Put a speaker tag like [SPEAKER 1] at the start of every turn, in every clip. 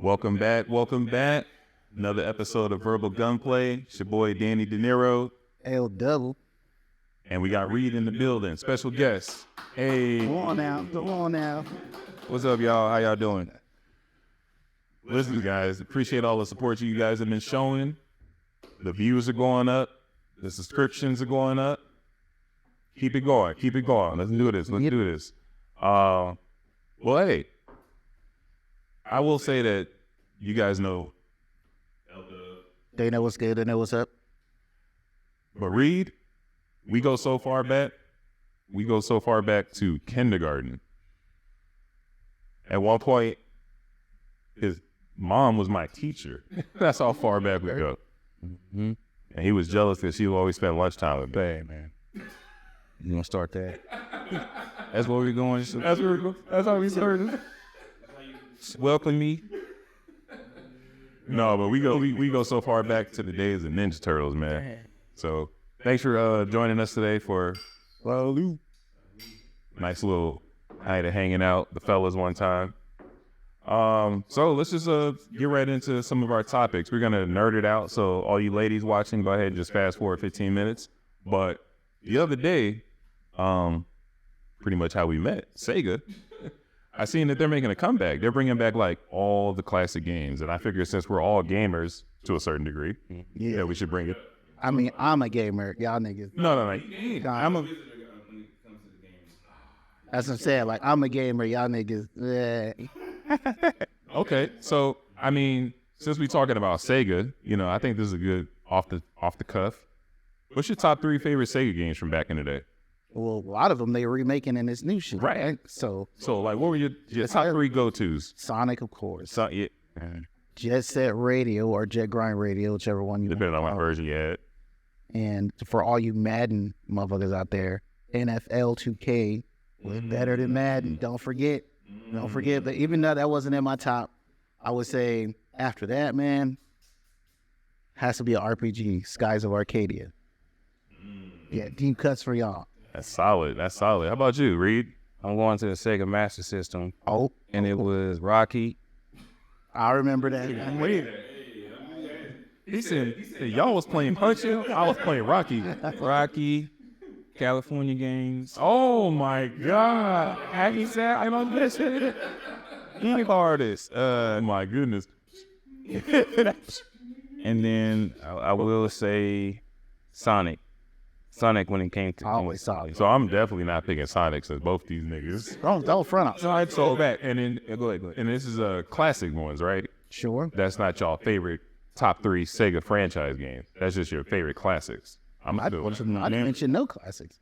[SPEAKER 1] Welcome back. Another episode of Verbal Gunplay. It's your boy Danny De Niro.
[SPEAKER 2] L double.
[SPEAKER 1] And we got Reid in the building. Special guest. Hey.
[SPEAKER 2] Come on now.
[SPEAKER 1] What's up, y'all? How y'all doing? Listen, guys, appreciate all the support you guys have been showing. The views are going up. The subscriptions are going up. Keep it going. Let's do this. Well, hey, I will say that you guys know.
[SPEAKER 2] They know what's good. They know what's up.
[SPEAKER 1] But Reid, we go so far back to kindergarten. At one point, his mom was my teacher. That's how far back we go. Mm-hmm. And he was jealous because she would always spend lunchtime with me. Man.
[SPEAKER 2] You gonna start that?
[SPEAKER 1] That's where we're going. That's how we started. Welcome me. No, but we go so far back to the days of Ninja Turtles, man. So thanks for joining us today for nice little night of hanging out, the fellas one time. So let's just get right into some of our topics. We're gonna nerd it out. So all you ladies watching, go ahead and just fast forward 15 minutes. But the other day, pretty much how we met, Sega. I seen that they're making a comeback. They're bringing back like all the classic games, and I figure since we're all gamers to a certain degree, yeah, we should bring it.
[SPEAKER 2] I mean, I'm a gamer, y'all niggas.
[SPEAKER 1] No.
[SPEAKER 2] I'm a. That's what I'm saying. Like, I'm a gamer, y'all niggas.
[SPEAKER 1] Okay, so I mean, since we're talking about Sega, I think this is a good off the cuff. What's your top 3 favorite Sega games from back in the day?
[SPEAKER 2] Well, a lot of them they remaking in this new shit.
[SPEAKER 1] Right.
[SPEAKER 2] So
[SPEAKER 1] like, what were your top 3 go-tos?
[SPEAKER 2] Sonic, of course.
[SPEAKER 1] Yeah.
[SPEAKER 2] Jet Set Radio or Jet Grind Radio, whichever one you
[SPEAKER 1] depending
[SPEAKER 2] want.
[SPEAKER 1] on what version you had.
[SPEAKER 2] And for all you Madden motherfuckers out there, NFL 2K was better than Madden. Don't forget. But even though that wasn't in my top, I would say after that, man, has to be an RPG, Skies of Arcadia. Yeah, deep cuts for y'all.
[SPEAKER 1] That's solid. How about you, Reid?
[SPEAKER 3] I'm going to the Sega Master System.
[SPEAKER 2] Oh.
[SPEAKER 3] And it was Rocky.
[SPEAKER 2] I remember that.
[SPEAKER 1] Wait. He said y'all was playing Punch-Out? I was playing Rocky.
[SPEAKER 3] Rocky, California Games.
[SPEAKER 1] Oh my God. Hacky sack, I don't miss it. Artist. My goodness.
[SPEAKER 3] And then I will say Sonic when it came to
[SPEAKER 2] always Sonic.
[SPEAKER 1] So I'm definitely not picking Sonic since both these niggas.
[SPEAKER 2] Don't front up.
[SPEAKER 1] So back and then go ahead. And this is classic ones, right?
[SPEAKER 2] Sure.
[SPEAKER 1] That's not y'all favorite top 3 Sega franchise games. That's just your favorite classics.
[SPEAKER 2] I didn't mention no classics.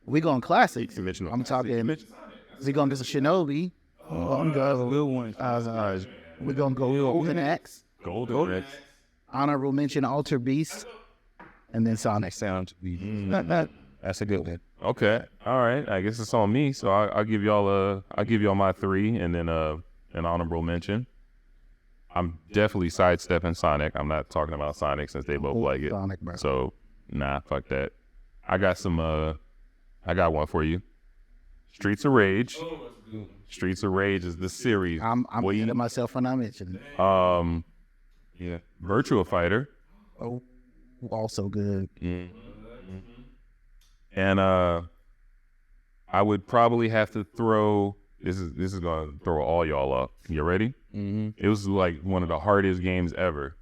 [SPEAKER 2] We going classics. I'm talking. We going to get some Shinobi.
[SPEAKER 3] I'm going to little one.
[SPEAKER 2] We're going to go Golden Axe.
[SPEAKER 1] Golden Axe.
[SPEAKER 2] Honorable mention Alter Beast. And then Sonic.
[SPEAKER 3] Sound to be. That's a good one.
[SPEAKER 1] Okay. All right. I guess it's on me. So I'll give y'all my 3 and then an honorable mention. I'm definitely sidestepping Sonic. I'm not talking about Sonic since they both like it.
[SPEAKER 2] Sonic, bro.
[SPEAKER 1] So nah, fuck that. I got one for you. Streets of Rage. Streets of Rage is the series.
[SPEAKER 2] I'm hitting myself when I mention it.
[SPEAKER 1] Yeah. Virtua Fighter.
[SPEAKER 2] Oh, also good.
[SPEAKER 1] Mm-hmm. And I would probably have to throw. This is gonna throw all y'all up. You ready?
[SPEAKER 3] Mm-hmm.
[SPEAKER 1] It was like one of the hardest games ever.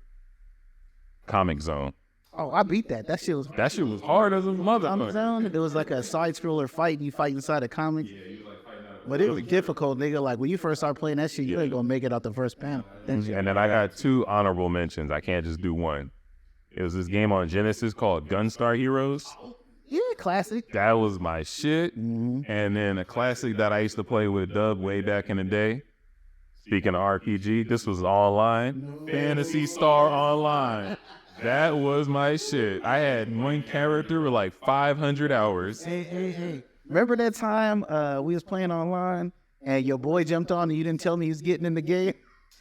[SPEAKER 1] Comic Zone.
[SPEAKER 2] Oh, I beat that. That shit was
[SPEAKER 1] hard as a mother.
[SPEAKER 2] Comic Zone. It was like a side scroller fight. And you fight inside a comic. Yeah, you like fighting out. But it was difficult, nigga. Like when you first start playing that shit, you ain't gonna make it out the first panel.
[SPEAKER 1] And then I got 2 honorable mentions. I can't just do one. It was this game on Genesis called Gunstar Heroes.
[SPEAKER 2] Yeah, classic.
[SPEAKER 1] That was my shit.
[SPEAKER 2] Mm-hmm.
[SPEAKER 1] And then a classic that I used to play with Dub way back in the day. Speaking of RPG, this was online. Phantasy Star Online. That was my shit. I had one character with like 500 hours.
[SPEAKER 2] Hey. Remember that time we was playing online and your boy jumped on and you didn't tell me he was getting in the game?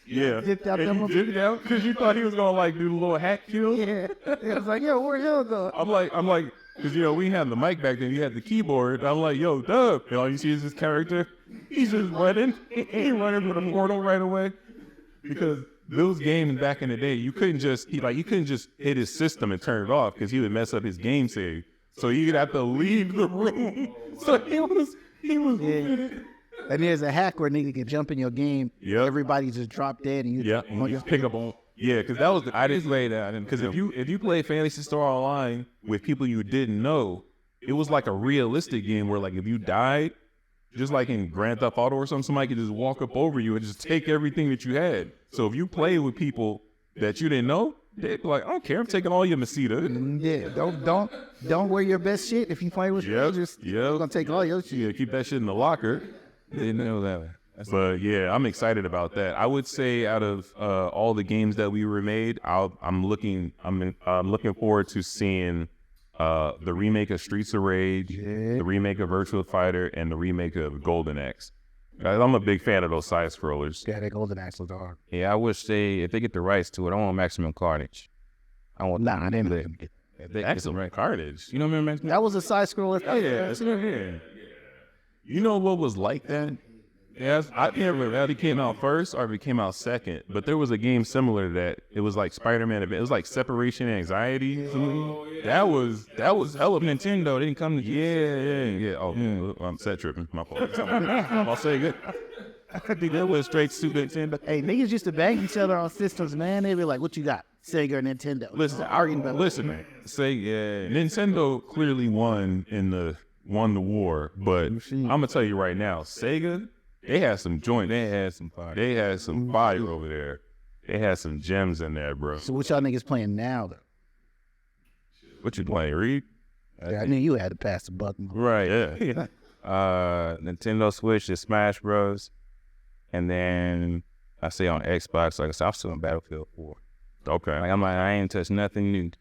[SPEAKER 1] Yeah. Because you thought he was going to like do the little hack kill?
[SPEAKER 2] Yeah. It was like, yo, where y'all going?
[SPEAKER 1] I'm like, because, we had the mic back then. You had the keyboard. I'm like, yo, Dub. And all you see is this character. He's just running. He's running for the portal right away. Because those games back in the day, you couldn't just hit his system and turn it off because he would mess up his game save. So you'd have to leave the room. So he was.
[SPEAKER 2] Yeah. And there's a hack where nigga can jump in your game.
[SPEAKER 1] Yep.
[SPEAKER 2] Everybody just drop dead and you
[SPEAKER 1] just pick up on. Yeah, because that was I didn't play that. Because if you play Fantasy Star Online with people you didn't know, it was like a realistic game where like if you died, just like in Grand Theft Auto or something, somebody could just walk up over you and just take everything that you had. So if you play with people that you didn't know, they'd be like, I don't care, I'm taking all your Mesita.
[SPEAKER 2] Yeah, don't wear your best shit if you play with strangers.
[SPEAKER 1] Yeah,
[SPEAKER 2] I'm gonna take all your shit.
[SPEAKER 1] Yeah, keep that shit in the locker.
[SPEAKER 3] Didn't know that.
[SPEAKER 1] But yeah, I'm excited about that. I would say out of all the games that we remade, I'm looking forward to seeing the remake of Streets of Rage, the remake of Virtua Fighter, and the remake of Golden Axe. I'm a big fan of those side scrollers.
[SPEAKER 2] Yeah, that Golden Axe was hard.
[SPEAKER 3] Yeah, I wish if they get the rights to it, I want Maximum Carnage. I want
[SPEAKER 2] I didn't let them get
[SPEAKER 1] Maximum Carnage.
[SPEAKER 3] You know what I mean?
[SPEAKER 2] that was a side scroller.
[SPEAKER 1] Yeah. You know what was like that? Yes, I can't remember if it came out first or if it came out second, but there was a game similar to that. It was like Spider-Man. It was like Separation Anxiety. That was hella
[SPEAKER 3] Nintendo. They didn't come to
[SPEAKER 1] Yeah. Oh, I'm set tripping. My fault. I'll say good. I think that was straight Super Nintendo.
[SPEAKER 2] Hey, niggas used to bang each other on systems, man. They'd be like, "What you got? Sega or Nintendo?"
[SPEAKER 1] Listen, man. Nintendo clearly won the war, but I'm gonna tell you right now, Sega. They had some joint. They had some fire. They had some fire over there. They had some gems in there, bro.
[SPEAKER 2] So what y'all niggas playing now, though?
[SPEAKER 1] What you playing, Reid?
[SPEAKER 2] I knew you had to pass the buck.
[SPEAKER 1] Right, yeah.
[SPEAKER 3] Nintendo Switch is Smash Bros. And then I say on Xbox, like I said, I'm still in Battlefield 4.
[SPEAKER 1] Okay.
[SPEAKER 3] I ain't touched nothing new.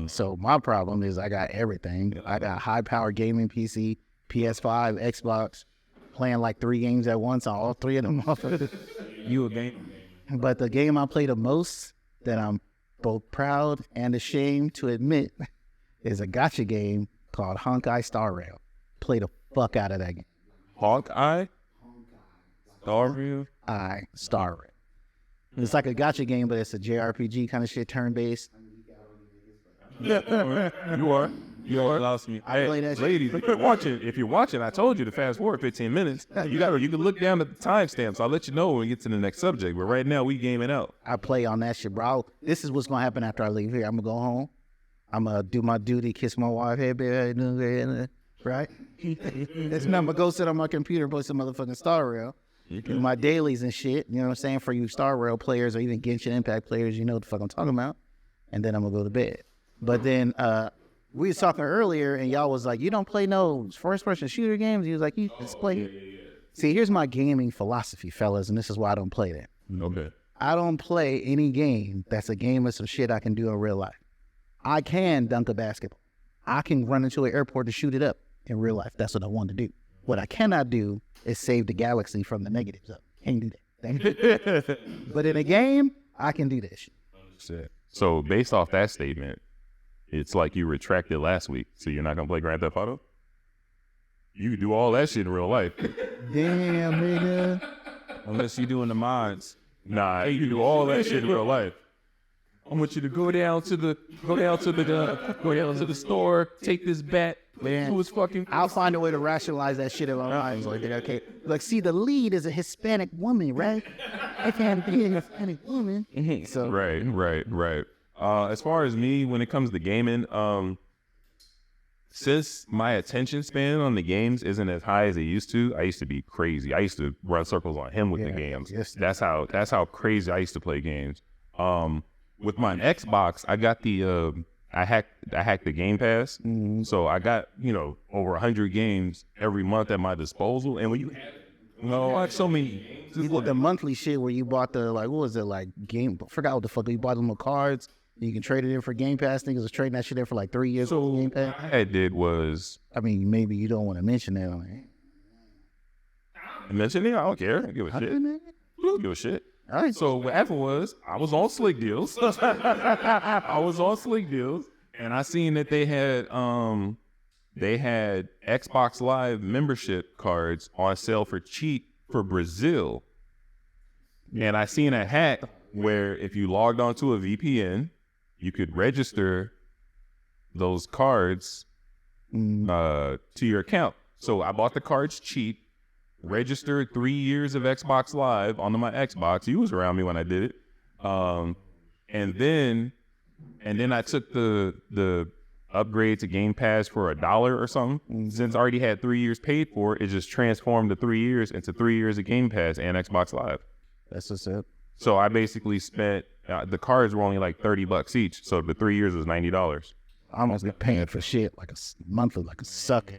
[SPEAKER 2] So my problem is I got everything. I got high power gaming PC, PS5, Xbox, playing like 3 games at once on all 3 of them.
[SPEAKER 3] You a gamer?
[SPEAKER 2] But the game I play the most that I'm both proud and ashamed to admit is a gacha game called Honkai Star Rail. Play the fuck out of that game.
[SPEAKER 1] Hawkeye? Star Rail?
[SPEAKER 2] Star Rail. It's like a gacha game, but it's a JRPG kind of shit, turn-based.
[SPEAKER 1] You are.
[SPEAKER 3] Lost me.
[SPEAKER 2] I play that shit.
[SPEAKER 1] Ladies, if you're watching, I told you to fast forward 15 minutes. You can look down at the timestamps. I'll let you know when we get to the next subject. But right now, we gaming out.
[SPEAKER 2] I play on that shit, bro. This is what's gonna happen after I leave here. I'm gonna go home. I'm gonna do my duty, kiss my wife, hey baby, right? Then I'm gonna go sit on my computer and play some motherfucking Star Rail. Do my dailies and shit. You know what I'm saying? For you Star Rail players or even Genshin Impact players, you know what the fuck I'm talking about. And then I'm gonna go to bed. But then we was talking earlier, and y'all was like, "You don't play no first-person shooter games." He was like, "You just play." Yeah. See, here's my gaming philosophy, fellas, and this is why I don't play that.
[SPEAKER 1] Okay.
[SPEAKER 2] I don't play any game that's a game of some shit I can do in real life. I can dunk a basketball. I can run into an airport and shoot it up in real life. That's what I want to do. What I cannot do is save the galaxy from the negatives up. Can't do that. But in a game, I can do that shit.
[SPEAKER 1] So based off that statement, it's like you retracted last week, so you're not gonna play Grand Theft Auto? You can do all that shit in real life.
[SPEAKER 2] Damn, nigga.
[SPEAKER 3] Unless you doing the mods.
[SPEAKER 1] Nah, you can do all that shit in real life. I want you to go down to the store, take this bat,
[SPEAKER 2] man.
[SPEAKER 1] Who is fucking?
[SPEAKER 2] I'll find a way to rationalize that shit in my mind. Like, okay, like, see, the lead is a Hispanic woman, right? I can't be a Hispanic woman. So
[SPEAKER 1] Right. As far as me, when it comes to gaming, since my attention span on the games isn't as high as it used to, I used to be crazy. I used to run circles on him with the games.
[SPEAKER 2] Yes.
[SPEAKER 1] That's how crazy I used to play games. With my Xbox, I got I hacked the Game Pass, so I got over 100 games every month at my disposal. And when you watch so many,
[SPEAKER 2] the monthly shit where you bought the what was it game? I forgot what the fuck you bought them cards. You can trade it in for Game Pass. Niggas was trading that shit in for 3 years.
[SPEAKER 1] So
[SPEAKER 2] Game Pass.
[SPEAKER 1] What I did was,
[SPEAKER 2] I mean, maybe you don't want to mention that on it.
[SPEAKER 1] Mention it? I don't care. I don't give a shit. I don't give a shit.
[SPEAKER 2] All right.
[SPEAKER 1] So what happened was, I was on Slick Deals. And I seen that they had Xbox Live membership cards on sale for cheap for Brazil. And I seen a hack where if you logged onto a VPN, you could register those cards to your account. So I bought the cards cheap, registered 3 years of Xbox Live onto my Xbox. You was around me when I did it. And then I took the upgrade to Game Pass for $1 or something. Since I already had 3 years paid for it, it just transformed the 3 years into 3 years of Game Pass and Xbox Live.
[SPEAKER 2] That's what's up.
[SPEAKER 1] So I basically spent, the cards were only like $30 each. So the 3 years was $90.
[SPEAKER 2] I almost got paying for shit like a monthly, like a sucker.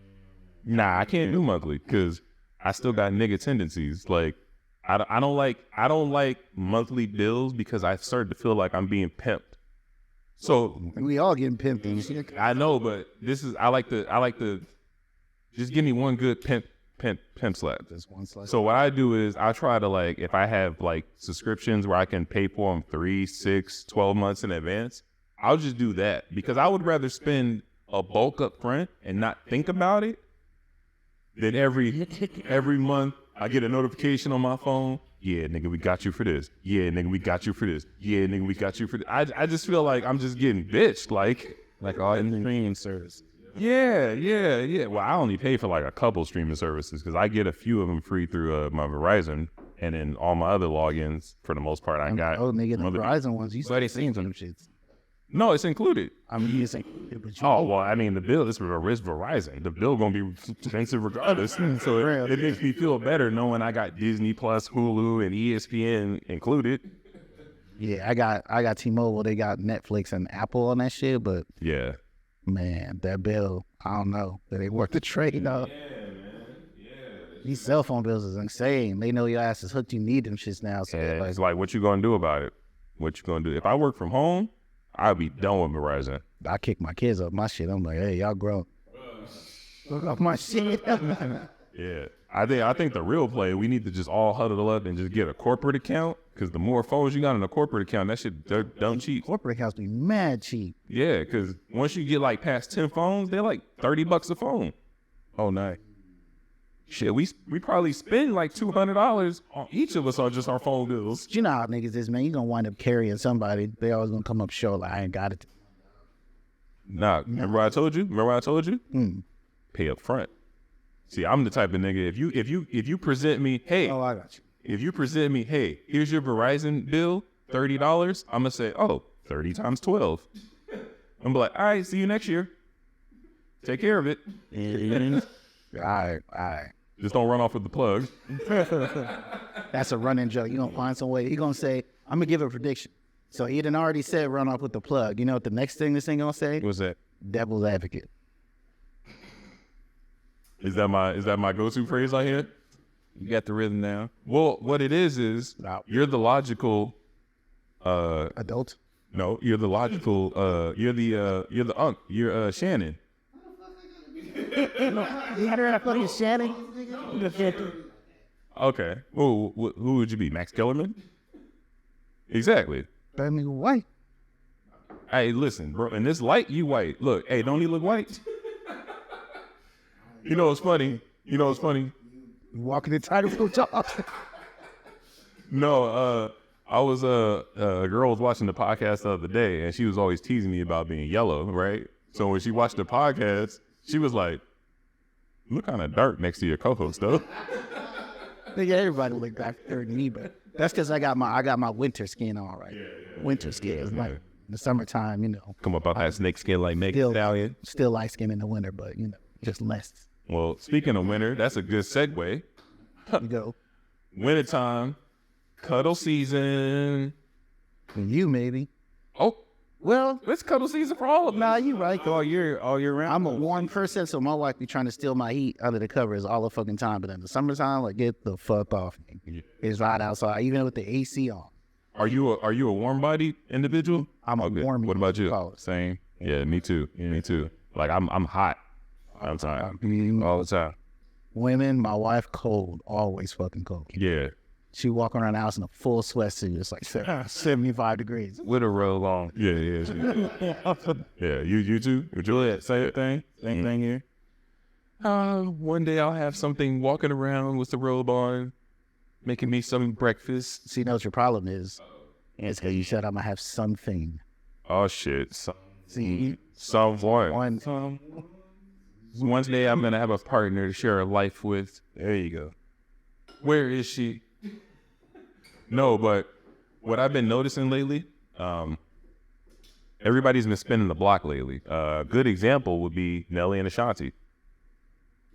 [SPEAKER 1] Nah, I can't do monthly because I still got nigga tendencies. Like, I don't like monthly bills because I started to feel like I'm being pimped. So
[SPEAKER 2] We all getting pimped and shit.
[SPEAKER 1] I know, but I like the just give me one good pimp slap.
[SPEAKER 2] Just one slice.
[SPEAKER 1] So what I do is I try to, like, if I have like subscriptions where I can pay for them 3, 6, 12 months in advance, I'll just do that because I would rather spend a bulk up front and not think about it than every month I get a notification on my phone. Yeah, nigga, we got you for this. Yeah, nigga, we got you for this. Yeah, nigga, we got you for this. I just feel like I'm just getting bitched, like
[SPEAKER 3] all in streaming service.
[SPEAKER 1] Yeah. Well, I only pay for like a couple streaming services because I get a few of them free through my Verizon, and then all my other logins, for the most part, I got.
[SPEAKER 2] Oh, nigga, the
[SPEAKER 1] from other
[SPEAKER 2] Verizon ones. You
[SPEAKER 3] But
[SPEAKER 2] started
[SPEAKER 3] it
[SPEAKER 2] seeing
[SPEAKER 3] seems
[SPEAKER 2] some shits.
[SPEAKER 1] No, it's included.
[SPEAKER 2] I'm using it, but you
[SPEAKER 1] Oh, well, I mean, the bill is Verizon. The bill gonna be expensive regardless. So it makes me feel better knowing I got Disney Plus, Hulu, and ESPN included.
[SPEAKER 2] Yeah, I got T-Mobile. They got Netflix and Apple on that shit, but
[SPEAKER 1] Yeah.
[SPEAKER 2] man, that bill, I don't know. That ain't worth the trade, though. These cell phone bills is insane. They know your ass is hooked. You need them shits now. So
[SPEAKER 1] And
[SPEAKER 2] like,
[SPEAKER 1] it's like, what you gonna do about it? What you gonna do? If I work from home, I'll be done with Verizon.
[SPEAKER 2] I kick my kids off my shit. I'm like, hey, y'all grown. Look off my shit.
[SPEAKER 1] Yeah. I think the real play, we need to just all huddle up and just get a corporate account, because the more phones you got in a corporate account, that shit dumb cheap.
[SPEAKER 2] Corporate accounts be mad cheap.
[SPEAKER 1] Yeah, because once you get like past 10 phones, they're like $30 a phone.
[SPEAKER 3] Oh, nice.
[SPEAKER 1] Shit, we probably spend like $200 on each of us on just our phone bills.
[SPEAKER 2] But you know how niggas is, man. You gonna wind up carrying somebody. They always gonna come up short like, I ain't got it.
[SPEAKER 1] Nah, remember what I told you? Pay up front. See, I'm the type of nigga, if you present me, hey,
[SPEAKER 2] Oh, I got you.
[SPEAKER 1] if you present me, hey, here's your Verizon bill, $30, I'm gonna say, oh, 30 times 12. I'm like, all right, see you next year. Take care of it.
[SPEAKER 2] All right.
[SPEAKER 1] Just don't run off with the plug.
[SPEAKER 2] That's a running joke. You gonna find some way. He gonna say, I'm gonna give a prediction. So he done already said run off with the plug. You know what the next thing this thing gonna say?
[SPEAKER 3] What's that?
[SPEAKER 2] Devil's advocate.
[SPEAKER 1] Is that my go-to phrase I hear?
[SPEAKER 3] You got the rhythm now.
[SPEAKER 1] Well, what it is you're the logical.
[SPEAKER 2] Adult.
[SPEAKER 1] No, you're the logical. You're the unk. You're Shannon.
[SPEAKER 2] You had her at fucking Shannon.
[SPEAKER 1] Okay. Well, who would you be? Max Kellerman? Exactly.
[SPEAKER 2] That nigga white.
[SPEAKER 1] Hey, listen, bro. In this light, you white. Look, hey, don't he look white? You know what's funny?
[SPEAKER 2] Walking the title job.
[SPEAKER 1] No, I was a girl was watching the podcast the other day, and she was always teasing me about being yellow, right? So when she watched the podcast, she was like, "You look kind of dark next to your co-host, though."
[SPEAKER 2] Nigga, everybody look back there to me, but that's because I got my winter skin on, right? Winter skin. It's like in the summertime, you know.
[SPEAKER 1] Come up out that snake skin like Megan Stallion.
[SPEAKER 2] Still light skin in the winter, but you know, just less.
[SPEAKER 1] Well, speaking of winter, that's a good segue.
[SPEAKER 2] You go.
[SPEAKER 1] Wintertime, cuddle season.
[SPEAKER 2] And you maybe.
[SPEAKER 1] Oh, well, it's cuddle season for all of us.
[SPEAKER 2] Nah, you right.
[SPEAKER 3] All year round.
[SPEAKER 2] I'm a warm person, so my wife be trying to steal my heat under the covers all the fucking time. But in the summertime, like, get the fuck off me. It's right outside, even with the AC on.
[SPEAKER 1] Are you a warm-bodied individual?
[SPEAKER 2] I'm a
[SPEAKER 1] Okay.
[SPEAKER 2] warm.
[SPEAKER 1] What about you?
[SPEAKER 3] Same.
[SPEAKER 1] Yeah, me too. Me too. Like I'm hot all the time.
[SPEAKER 3] All the time.
[SPEAKER 2] Women, my wife, cold, always fucking cold.
[SPEAKER 1] Yeah.
[SPEAKER 2] She walk around the house in a full sweatsuit. It's like 75 degrees.
[SPEAKER 3] With a robe on.
[SPEAKER 1] Yeah. Yeah. You too? Would you
[SPEAKER 3] Yeah, same thing. Same thing here.
[SPEAKER 1] One day I'll have something walking around with the robe on, making me some breakfast.
[SPEAKER 2] See, you know what your problem is? It's because you said I'm gonna have something.
[SPEAKER 1] Oh shit.
[SPEAKER 2] See,
[SPEAKER 1] Someone. One day I'm gonna have a partner to share a life with.
[SPEAKER 3] There you go.
[SPEAKER 1] Where is she? No, but what I've been noticing lately, everybody's been spinning the block lately. A good example would be Nelly and Ashanti.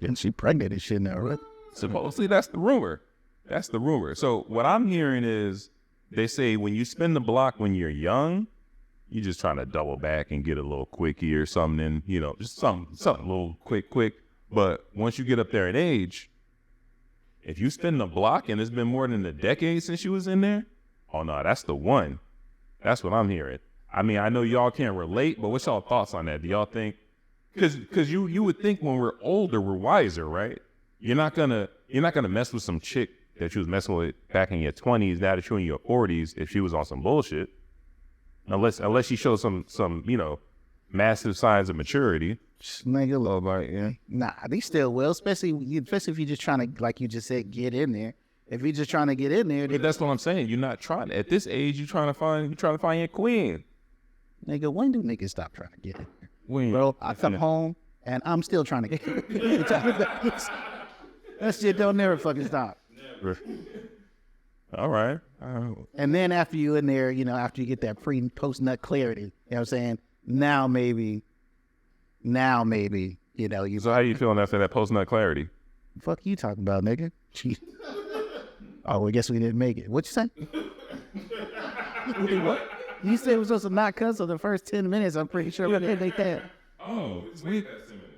[SPEAKER 2] and she pregnant and shit now, right?
[SPEAKER 1] Supposedly that's the rumor. That's the rumor. So what I'm hearing is they say when you spin the block when you're young, you just trying to double back and get a little quickie or something, and, you know, just something a little quick. But once you get up there in age, if you spin the block and it's been more than a decade since you was in there, oh no, that's the one. That's what I'm hearing. I mean, I know y'all can't relate, but what's y'all thoughts on that? Do y'all think, cause you would think when we're older, we're wiser, right? You're not gonna mess with some chick that you was messing with back in your 20s, now that you're in your 40s, if she was on some bullshit. Unless she shows some, you know, massive signs of maturity.
[SPEAKER 2] Nigga, look,
[SPEAKER 3] Right, yeah.
[SPEAKER 2] nah, they still will, especially if you're just trying to, like you just said, get in there. If you're just trying to get in there,
[SPEAKER 1] But that's what I'm saying. You're not trying. At this age, you're trying to find your queen.
[SPEAKER 2] nigga, when do niggas stop trying to get in there?
[SPEAKER 1] When,
[SPEAKER 2] Bro, I come home and I'm still trying to get in there. That shit don't never fucking stop.
[SPEAKER 1] All right.
[SPEAKER 2] And then after you in there, you know, after you get that post nut clarity, you know what I'm saying? Now maybe, you know, you
[SPEAKER 1] So how you feeling after that post nut clarity?
[SPEAKER 2] fuck you talking about, nigga? Oh, I guess we didn't make it. What you say? What? You said it was supposed to not cuss for the first 10 minutes. I'm pretty sure we didn't make that.
[SPEAKER 1] Oh, it's weird.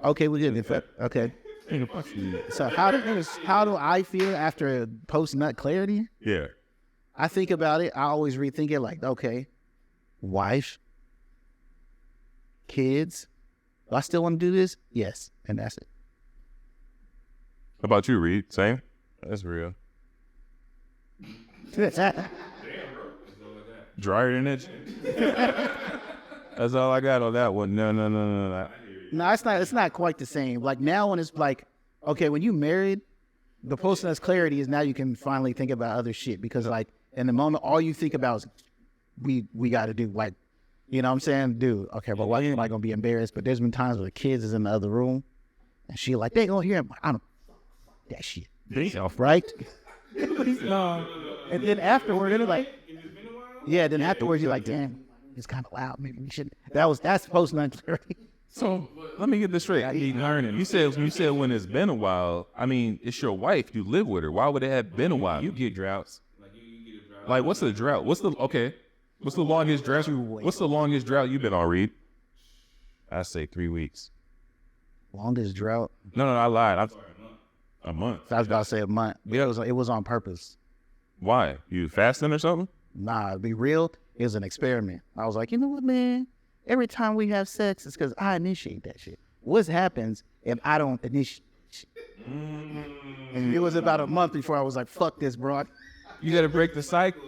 [SPEAKER 2] Okay, we did it. Okay. So how do I feel after post nut clarity?
[SPEAKER 1] Yeah.
[SPEAKER 2] I think about it. I always rethink it like, okay, wife, kids. Do I still want to do this? Yes, and that's it.
[SPEAKER 1] How about you, Reid? Same?
[SPEAKER 3] That's real.
[SPEAKER 1] Drier than that?
[SPEAKER 3] That's all I got on that one. No.
[SPEAKER 2] No, it's not quite the same. Like now when it's like, okay, when you married, the post nut clarity is now you can finally think about other shit because like in the moment all you think about is we got to do, like, you know what I'm saying? Dude, okay, but why am I gonna be embarrassed? But there's been times where the kids is in the other room and she like, they gonna hear him. I don't that shit. Right? And then afterward, they're like, yeah, then afterwards you're like, damn, it's kind of loud. Maybe we shouldn't. That's post nut clarity.
[SPEAKER 1] So let me get this straight. You said when it's been a while. I mean, it's your wife. You live with her. Why would it have been a while?
[SPEAKER 3] You get droughts.
[SPEAKER 1] Like, what's the drought? What's the longest drought? What's the longest drought you've been on, Reid?
[SPEAKER 3] I say 3 weeks.
[SPEAKER 2] Longest drought.
[SPEAKER 1] No, I lied. A month.
[SPEAKER 2] I was about to say a month. It was on purpose.
[SPEAKER 1] Why? You fasting or something?
[SPEAKER 2] Nah, to be real, it was an experiment. I was like, you know what, man? Every time we have sex, it's because I initiate that shit. What happens if I don't initiate shit? And it was about a month before I was like, fuck this, bro.
[SPEAKER 1] You got to break the cycle.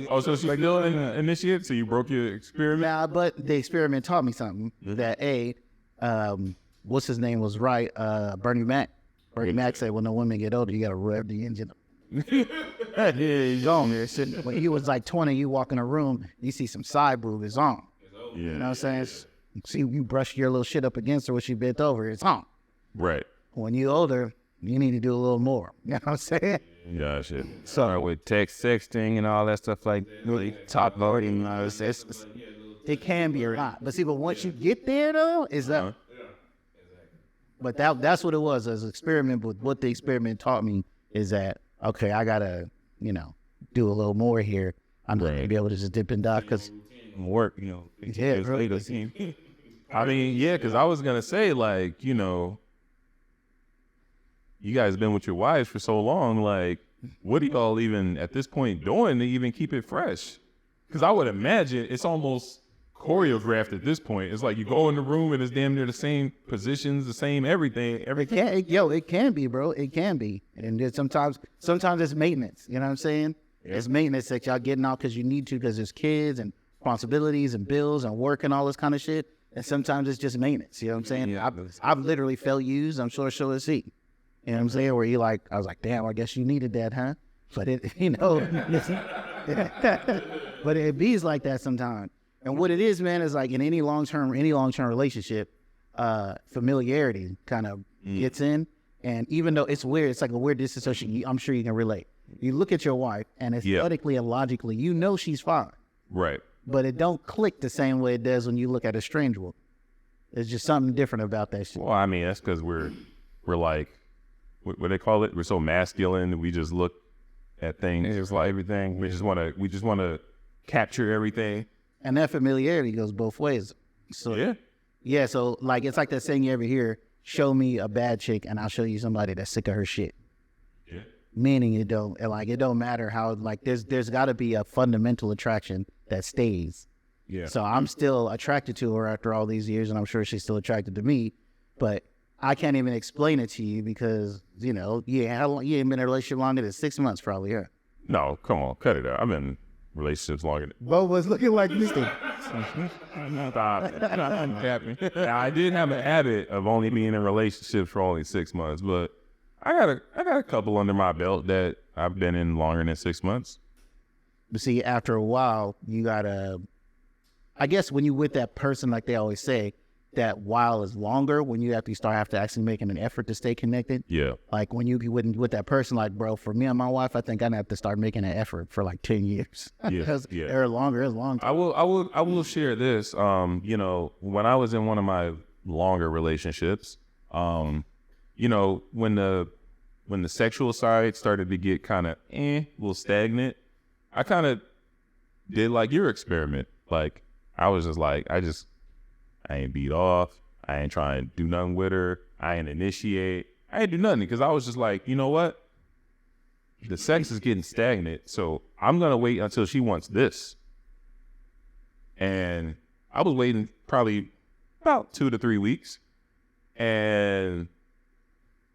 [SPEAKER 1] Oh, so she's still initiate? So you broke your experiment?
[SPEAKER 2] Nah, but the experiment taught me something. That what's his name was right, Bernie Mac. Bernie Mac said, when the women get older, you got to rev the engine. Yeah, he's on there. When he was like 20, you walk in a room, you see some side boob, it's on.
[SPEAKER 1] Yeah.
[SPEAKER 2] You know what I'm saying? See, you brush your little shit up against her when she bent over, it's on.
[SPEAKER 1] Right.
[SPEAKER 2] When you older, you need to do a little more. You know what I'm saying?
[SPEAKER 1] Yeah, shit.
[SPEAKER 3] Start with sexting and all that stuff like top voting.
[SPEAKER 2] It can be or not. But see, but once you get there though, is that? But that's what it was as an experiment. But what the experiment taught me is that, okay, I gotta, you know, do a little more here. I'm not gonna be able to just dip and dive because
[SPEAKER 3] Work, you know.
[SPEAKER 2] Yeah, really.
[SPEAKER 1] I mean, yeah, because I was going to say, like, you know, you guys been with your wives for so long, like, what are y'all even at this point doing to even keep it fresh? Because I would imagine it's almost choreographed at this point. It's like you go in the room and it's damn near the same positions, the same everything.
[SPEAKER 2] it can be, bro. It can be. And then sometimes it's maintenance. You know what I'm saying? Yeah. It's maintenance that y'all getting out because you need to, because there's kids and responsibilities and bills and work and all this kind of shit. And sometimes it's just maintenance. You know what I'm saying?
[SPEAKER 3] Yeah.
[SPEAKER 2] I've literally felt used. I'm sure so is he. You know what I'm saying? Where you like, I was like, damn, I guess you needed that, huh? But it, you know, But it bees like that sometimes. And what it is, man, is like in any long-term relationship, familiarity kind of gets in. And even though it's weird, it's like a weird disassociation. I'm sure you can relate. You look at your wife, and aesthetically and logically, you know she's fine.
[SPEAKER 1] Right.
[SPEAKER 2] But it don't click the same way it does when you look at a strange woman. There's just something different about that shit.
[SPEAKER 1] Well, I mean, that's because we're like, what they call it? We're so masculine. We just look at things. It's like everything. We just want to capture everything.
[SPEAKER 2] And that familiarity goes both ways. So yeah. So like it's like that saying you ever hear: "Show me a bad chick, and I'll show you somebody that's sick of her shit."
[SPEAKER 1] Yeah.
[SPEAKER 2] Meaning it don't matter how, like there's got to be a fundamental attraction that stays.
[SPEAKER 1] Yeah.
[SPEAKER 2] So I'm still attracted to her after all these years, and I'm sure she's still attracted to me. But I can't even explain it to you because you ain't been in a relationship longer than 6 months, probably. Yeah.
[SPEAKER 1] No, come on, cut it out. I've been in relationships longer than.
[SPEAKER 2] Bo was looking like me.
[SPEAKER 1] Stop. I did have a habit of only being in relationships for only 6 months, but I got a couple under my belt that I've been in longer than 6 months.
[SPEAKER 2] But see, after a while, you gotta. I guess when you with that person, like they always say, that while is longer when you have to actually making an effort to stay connected.
[SPEAKER 1] Yeah.
[SPEAKER 2] Like when you be with that person, like bro, for me and my wife, I think I have to start making an effort for like 10 years.
[SPEAKER 1] Yeah.
[SPEAKER 2] Because they're longer. It's long time.
[SPEAKER 1] I will share this. When I was in one of my longer relationships, when the sexual side started to get kind of a little stagnant, I kind of did like your experiment. Like I was just like, I ain't beat off. I ain't trying to do nothing with her. I ain't initiate. I ain't do nothing because I was just like, you know what? The sex is getting stagnant, so I'm going to wait until she wants this. And I was waiting probably about 2 to 3 weeks. And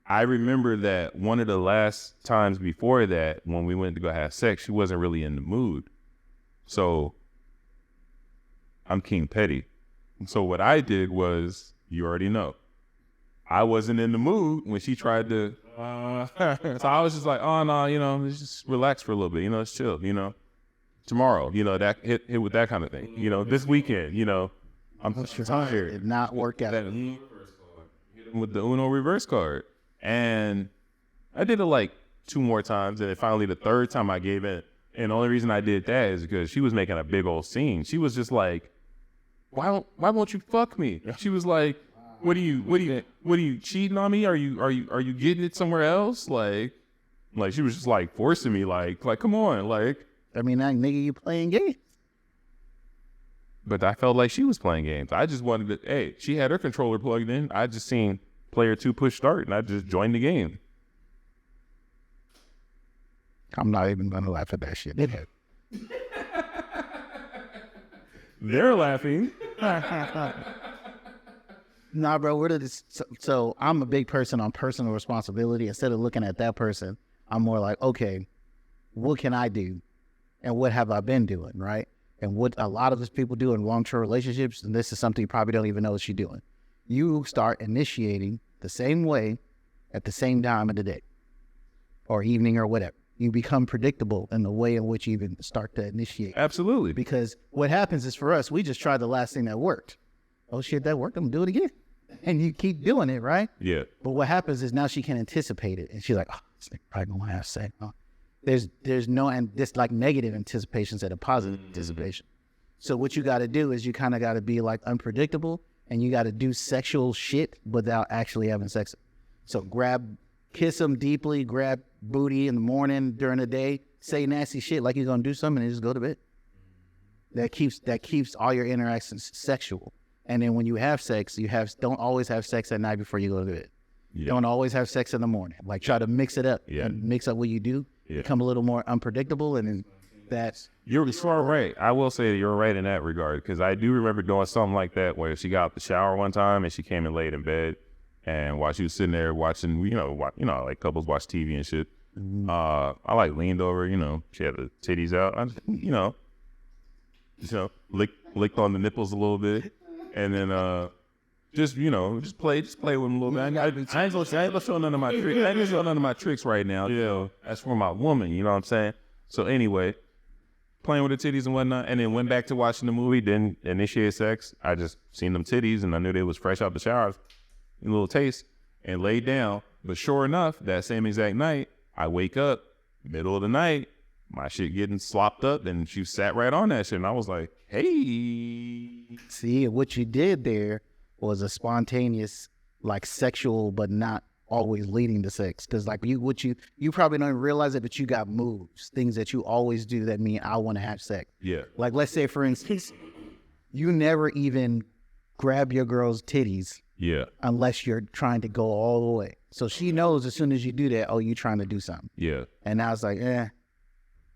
[SPEAKER 1] I remember that one of the last times before that, when we went to go have sex, she wasn't really in the mood. So I'm King Petty. So what I did was, you already know, I wasn't in the mood when she tried to. So I was just like, oh no, let's just relax for a little bit, let's chill, tomorrow, that hit with that kind of thing, this weekend, I'm tired.
[SPEAKER 2] Did not work out.
[SPEAKER 1] That Uno reverse card. Hit him with the Uno reverse card, and I did it like 2 more times, and then finally the 3rd time I gave in. And the only reason I did that is because she was making a big old scene. She was just like, why won't you fuck me? She was like, what are you cheating on me? Are you getting it somewhere else? Like she was just like forcing me, like come on, like.
[SPEAKER 2] I mean, that nigga, you playing games.
[SPEAKER 1] But I felt like she was playing games. I just wanted to. Hey, she had her controller plugged in. I just seen player 2 push start, and I just joined the game.
[SPEAKER 2] I'm not even gonna laugh at that shit.
[SPEAKER 1] They're laughing.
[SPEAKER 2] Nah, bro, so I'm a big person on personal responsibility. Instead of looking at that person, I'm more like, okay, what can I do? And what have I been doing, right? And what a lot of these people do in long-term relationships, and this is something you probably don't even know what you're doing. You start initiating the same way at the same time of the day or evening or whatever. You become predictable in the way in which you even start to initiate.
[SPEAKER 1] Absolutely.
[SPEAKER 2] Because what happens is for us, we just try the last thing that worked. Oh shit, that worked. I'm gonna do it again. And you keep doing it, right?
[SPEAKER 1] Yeah.
[SPEAKER 2] But what happens is now she can anticipate it. And she's like, oh, this nigga probably gonna have sex. Oh. There's no, and this like negative anticipation instead of positive anticipation. So what you gotta do is you kind of gotta be like unpredictable, and you gotta do sexual shit without actually having sex. So kiss them deeply, grab booty in the morning, during the day, say nasty shit like you're gonna do something and just go to bed. That keeps all your interactions sexual. And then when you have sex, don't always have sex at night before you go to bed. Yeah. Don't always have sex in the morning. Like try to mix it up and mix up what you do. Yeah. Become a little more unpredictable, and then that's
[SPEAKER 1] you're right. I will say that you're right in that regard, because I do remember doing something like that where she got out the shower one time and she came and laid in bed, and while she was sitting there watching, like couples watch TV and shit. Mm-hmm. I like leaned over, she had the titties out. I just, licked on the nipples a little bit, and then just play with them a little bit. I ain't gonna show none of my tricks. I ain't gonna show none of my tricks right now. Yeah, that's for my woman. You know what I'm saying? So anyway, playing with the titties and whatnot, and then went back to watching the movie, didn't initiate sex. I just seen them titties, and I knew they was fresh out the shower, a little taste, and laid down. But sure enough, that same exact night, I wake up, middle of the night, my shit getting slopped up, and she sat right on that shit, and I was like, hey.
[SPEAKER 2] See, what you did there was a spontaneous, like sexual, but not always leading to sex. Because like you probably don't even realize it, but you got moves, things that you always do that mean I want to have sex.
[SPEAKER 1] Yeah.
[SPEAKER 2] Like let's say for instance, you never even grab your girl's titties.
[SPEAKER 1] Yeah.
[SPEAKER 2] Unless you're trying to go all the way. So she knows as soon as you do that, oh, you trying to do something.
[SPEAKER 1] Yeah.
[SPEAKER 2] And I was like,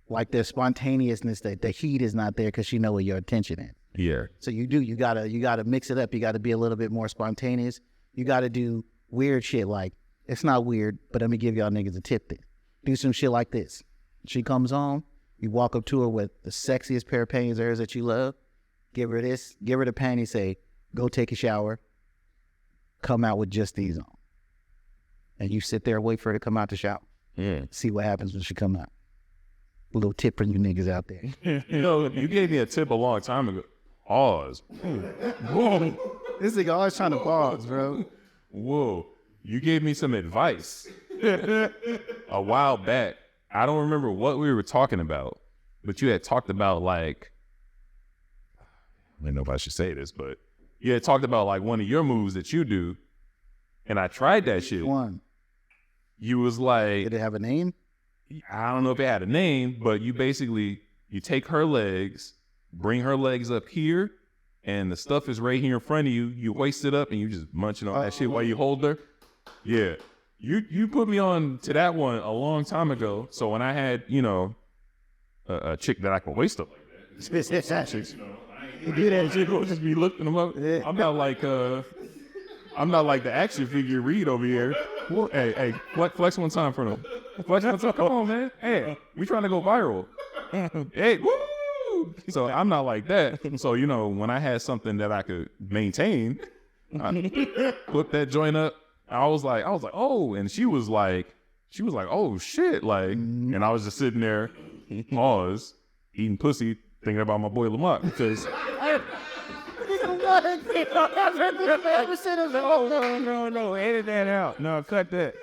[SPEAKER 2] like the spontaneousness, that the heat is not there because she know where your attention is.
[SPEAKER 1] Yeah.
[SPEAKER 2] So you gotta mix it up. You gotta be a little bit more spontaneous. You gotta do weird shit like, it's not weird, but let me give y'all niggas a tip then. Do some shit like this. She comes home, you walk up to her with the sexiest pair of panties of hers that you love, give her this, give her the panties, say, go take a shower, come out with just these on. And you sit there and wait for her to come out the shower.
[SPEAKER 1] Yeah.
[SPEAKER 2] See what happens when she come out. A little tip for you niggas out there.
[SPEAKER 1] You know, you gave me a tip a long time ago. Pause. Whoa.
[SPEAKER 2] This nigga always trying to pause, bro.
[SPEAKER 1] Whoa. You gave me some advice a while back. I don't remember what we were talking about, but you had talked about like, I don't know if I should say this, but you had talked about like one of your moves that you do, and I tried that shit.
[SPEAKER 2] One.
[SPEAKER 1] You was like,
[SPEAKER 2] Did it have a name?
[SPEAKER 1] I don't know if it had a name, but you basically, you take her legs, bring her legs up here, and the stuff is right here in front of you. You hoist it up and you just munching on that shit while you hold her. Yeah. You put me on to that one a long time ago. So when I had, you know, a chick that I can hoist up like that. Chicks, you know,
[SPEAKER 2] You do that shit.
[SPEAKER 1] I'll just be lifting them up. I'm not like the action figure Reid over here. Hey, flex one time for them. Flex one time. Come on, man. Hey, we trying to go viral. Hey, woo! So I'm not like that. So, you know, when I had something that I could maintain, I put that joint up. I was like, oh, and she was like, oh shit, like, and I was just sitting there, pause, eating pussy, thinking about my boy Lamont because.
[SPEAKER 3] No, edit that out. No, cut that.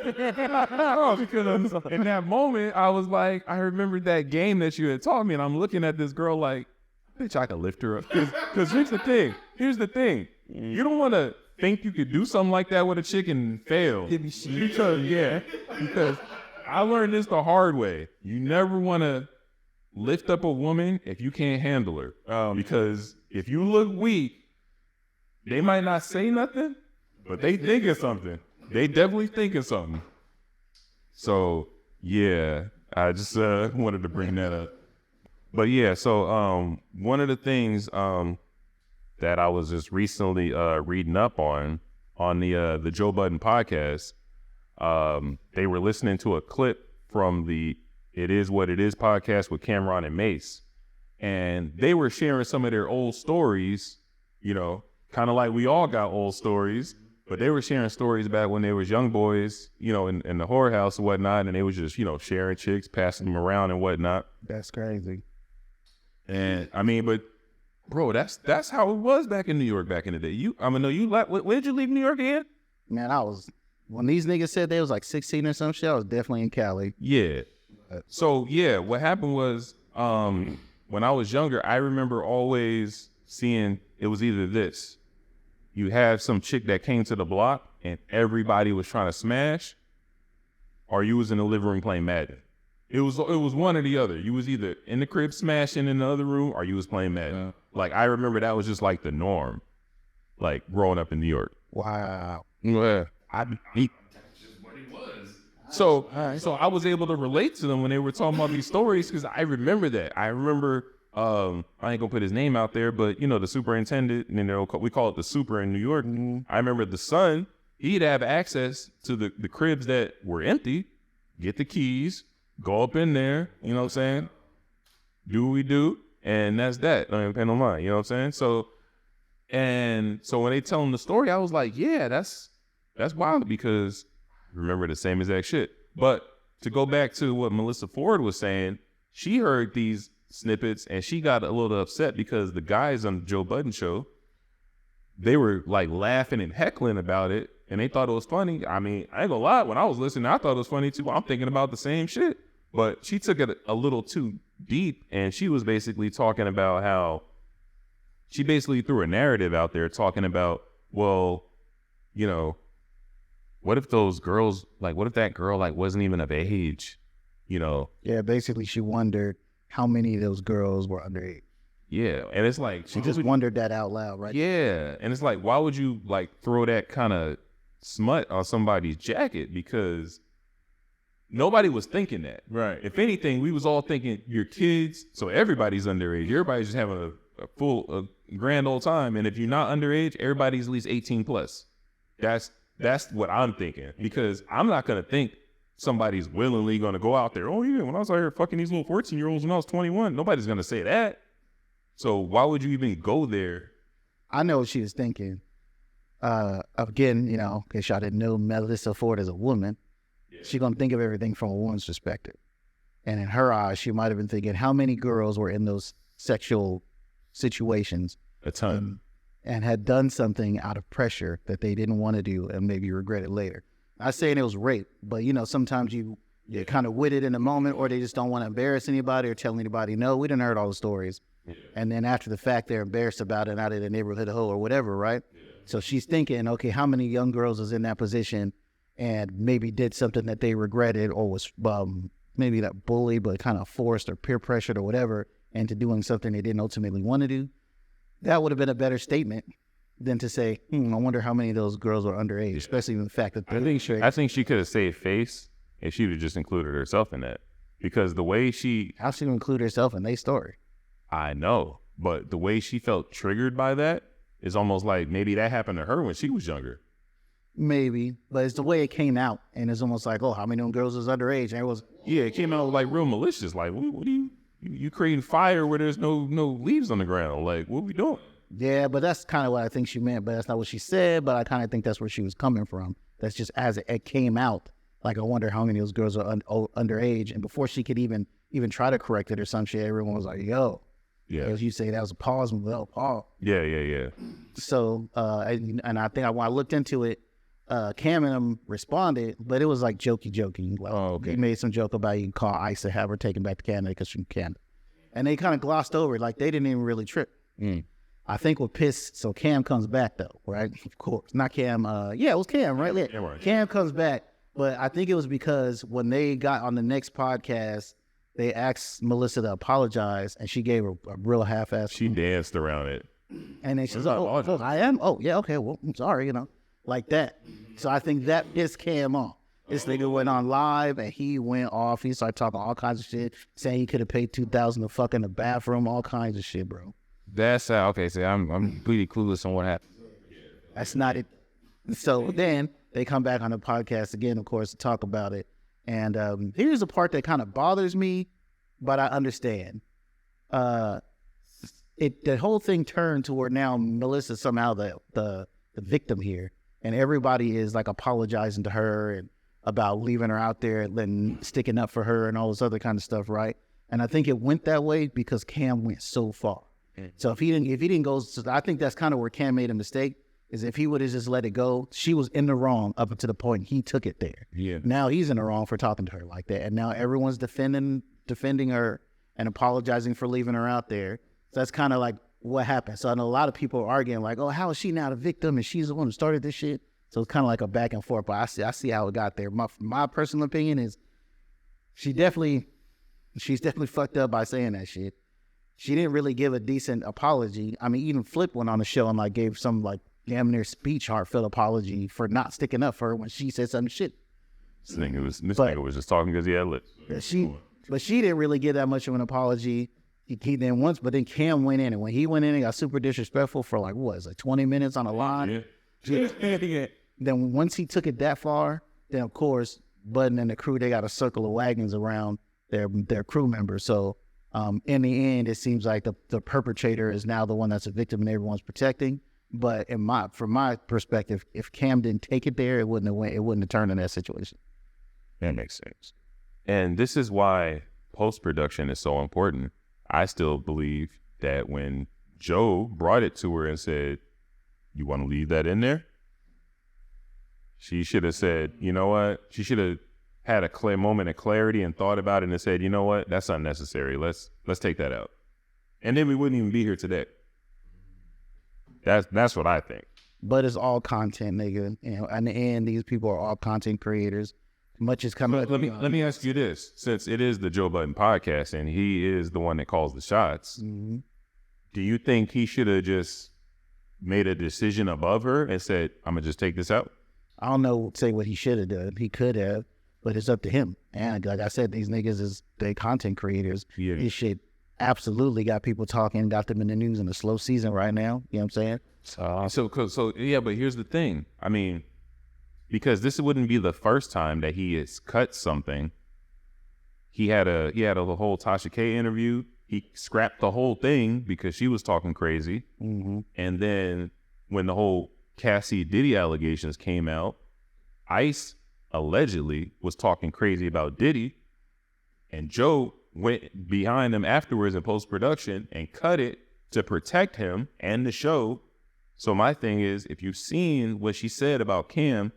[SPEAKER 1] Oh, because in that moment, I was like, I remembered that game that you had taught me, and I'm looking at this girl like, bitch, I could lift her up. Because here's the thing. You don't want to think you could do something like that with a chick and fail. Because I learned this the hard way. You never want to lift up a woman if you can't handle her. Because if you look weak, they might not say nothing, but they thinking something. They definitely thinking something. So, yeah, I just wanted to bring that up. But yeah, so one of the things that I was just recently reading up on the Joe Budden podcast, they were listening to a clip from the It Is What It Is podcast with Cameron and Mace. And they were sharing some of their old stories, you know, kind of like we all got old stories, but they were sharing stories about when they was young boys, you know, in the whorehouse and whatnot, and they was just, you know, sharing chicks, passing them around and whatnot.
[SPEAKER 2] That's crazy.
[SPEAKER 1] And I mean, but bro, that's how it was back in New York back in the day. When did you leave New York again?
[SPEAKER 2] Man, when these niggas said they was like 16 or some shit, I was definitely in Cali.
[SPEAKER 1] Yeah. So yeah, what happened was, when I was younger, I remember always seeing it was either this. You have some chick that came to the block and everybody was trying to smash, or you was in the living room playing Madden. It was one or the other. You was either in the crib smashing in the other room, or you was playing Madden. Like I remember that was just like the norm, like growing up in New York.
[SPEAKER 2] Wow.
[SPEAKER 1] Yeah. So I was able to relate to them when they were talking about these stories because I remember that. I remember, I ain't gonna put his name out there, but you know, the superintendent, and we call it the super in New York. Mm-hmm. I remember the son, he'd have access to the cribs that were empty, get the keys, go up in there, you know what I'm saying? Do what we do, and that's that. Don't even pay no mind, you know what I'm saying? So when they tell him the story, I was like, yeah, that's wild because I remember the same exact shit. But to go back to what Melissa Ford was saying, she heard these snippets, and she got a little upset because the guys on Joe Budden show, they were like laughing and heckling about it, and they thought it was funny. I mean, I ain't gonna lie, when I was listening, I thought it was funny too. I'm thinking about the same shit, but she took it a little too deep, and she was basically talking about how she basically threw a narrative out there talking about, well, you know, what if those girls, like, what if that girl, like, wasn't even of age, you know?
[SPEAKER 2] Yeah, basically she wondered how many of those girls were underage.
[SPEAKER 1] Yeah, and it's like...
[SPEAKER 2] She just wondered that out loud, right?
[SPEAKER 1] Yeah, and it's like, why would you, like, throw that kind of smut on somebody's jacket? Because nobody was thinking that.
[SPEAKER 3] Right.
[SPEAKER 1] If anything, we was all thinking, you're kids, so everybody's underage. Everybody's just having a grand old time, and if you're not underage, everybody's at least 18 plus. That's what I'm thinking, because I'm not going to think somebody's willingly going to go out there, oh yeah, when I was out here fucking these little 14-year-olds when I was 21, nobody's going to say that. So why would you even go there?
[SPEAKER 2] I know what she was thinking. Again, you know, because y'all didn't know Melissa Ford as a woman, she's going to think of everything from a woman's perspective. And in her eyes, she might have been thinking how many girls were in those sexual situations.
[SPEAKER 1] A ton.
[SPEAKER 2] And had done something out of pressure that they didn't want to do and maybe regret it later. Not saying it was rape, but, you know, sometimes you kind of with it in the moment, or they just don't want to embarrass anybody or tell anybody, no, we done heard all the stories. Yeah. And then after the fact, they're embarrassed about it out of the neighborhood hoe or whatever, right? Yeah. So she's thinking, okay, how many young girls is in that position and maybe did something that they regretted or was maybe that bully, but kind of forced or peer pressured or whatever into doing something they didn't ultimately want to do? That would have been a better statement than to say, I wonder how many of those girls are underage, especially in the fact that
[SPEAKER 1] I think she could have saved face if she would have just included herself in that. Because the way
[SPEAKER 2] how she would include herself in their story?
[SPEAKER 1] I know, but the way she felt triggered by that is almost like maybe that happened to her when she was younger.
[SPEAKER 2] Maybe, but it's the way it came out, and it's almost like, oh, how many of them girls is underage? And it was,
[SPEAKER 1] it came out like real malicious. Like, what do you creating fire where there's no leaves on the ground? Like, what we doing?
[SPEAKER 2] Yeah, but that's kind of what I think she meant, but that's not what she said, but I kind of think that's where she was coming from. That's just as it came out. Like, I wonder how many of those girls are underage, and before she could even try to correct it or some shit, everyone was like, yo. Yeah. As you say, that was a pause. Well, Paul.
[SPEAKER 1] Yeah.
[SPEAKER 2] So, and I think when I looked into it, Cam and them responded, but it was like jokey. Like,
[SPEAKER 1] okay.
[SPEAKER 2] He made some joke about you can call ICE to have her taken back to Canada because she's from Canada. And they kind of glossed over it, like they didn't even really trip. I think what pissed, so Cam comes back though, right? Of course. Not Cam, it was Cam, right? Yeah, right. Cam comes back, but I think it was because when they got on the next podcast, they asked Melissa to apologize, and she gave a real half-ass.
[SPEAKER 1] She danced around it.
[SPEAKER 2] And then she said, oh, I am? Oh, yeah, okay, well, I'm sorry, like that. So I think that pissed Cam off. This nigga went on live, and he went off. He started talking all kinds of shit, saying he could have paid $2,000 to fuck in the bathroom, all kinds of shit, bro.
[SPEAKER 3] That's okay. So I'm completely clueless on what happened.
[SPEAKER 2] That's not it. So then they come back on the podcast again, of course, to talk about it. And here's the part that kind of bothers me, but I understand. The whole thing turned toward now Melissa somehow the victim here, and everybody is like apologizing to her and about leaving her out there and then sticking up for her and all this other kind of stuff, right? And I think it went that way because Cam went so far. So if he didn't go, so I think that's kind of where Cam made a mistake. Is if he would have just let it go, she was in the wrong up until the point he took it there. Yeah. Now he's in the wrong for talking to her like that, and now everyone's defending her and apologizing for leaving her out there. So that's kind of like what happened. So I know a lot of people are arguing like, oh, how is she now the victim and she's the one who started this shit? So it's kind of like a back and forth. But I see how it got there. My personal opinion is she's definitely fucked up by saying that shit. She didn't really give a decent apology. I mean, even Flip went on the show and like gave some like damn near speech, heartfelt apology for not sticking up for her when she said some shit.
[SPEAKER 1] This nigga was just talking because he had lips.
[SPEAKER 2] But she didn't really give that much of an apology. He then once, but then Cam went in, and when he went in, he got super disrespectful for like, what is it, 20 minutes on a line? Yeah. Then once he took it that far, then of course, Budden and the crew, they got a circle of wagons around their crew members. So in the end, it seems like the perpetrator is now the one that's a victim and everyone's protecting. But from my perspective, if Cam didn't take it there, it wouldn't have turned in that situation.
[SPEAKER 1] That makes sense. And this is why post-production is so important. I still believe that when Joe brought it to her and said, "You want to leave that in there?" She should have said, "You know what?" She should have had a clear moment of clarity and thought about it and said, "You know what? That's unnecessary. Let's take that out." And then we wouldn't even be here today. That's what I think.
[SPEAKER 2] But it's all content, nigga. You know, in the end, these people are all content creators. Much is coming.
[SPEAKER 1] Let me ask you this: since it is the Joe Budden podcast and he is the one that calls the shots, do you think he should have just made a decision above her and said, "I'm gonna just take this out"?
[SPEAKER 2] I don't know, say what he should have done. He could have, but it's up to him. And like I said, these niggas they content creators.
[SPEAKER 1] Yeah.
[SPEAKER 2] This shit absolutely got people talking, got them in the news in a slow season right now. You know what I'm saying?
[SPEAKER 1] So yeah, but here's the thing. I mean, because this wouldn't be the first time that he has cut something. He had a whole Tasha K interview. He scrapped the whole thing because she was talking crazy.
[SPEAKER 2] Mm-hmm.
[SPEAKER 1] And then when the whole Cassie Diddy allegations came out, Ice allegedly was talking crazy about Diddy, and Joe went behind him afterwards in post-production and cut it to protect him and the show. So my thing is, if you've seen what she said about Cam,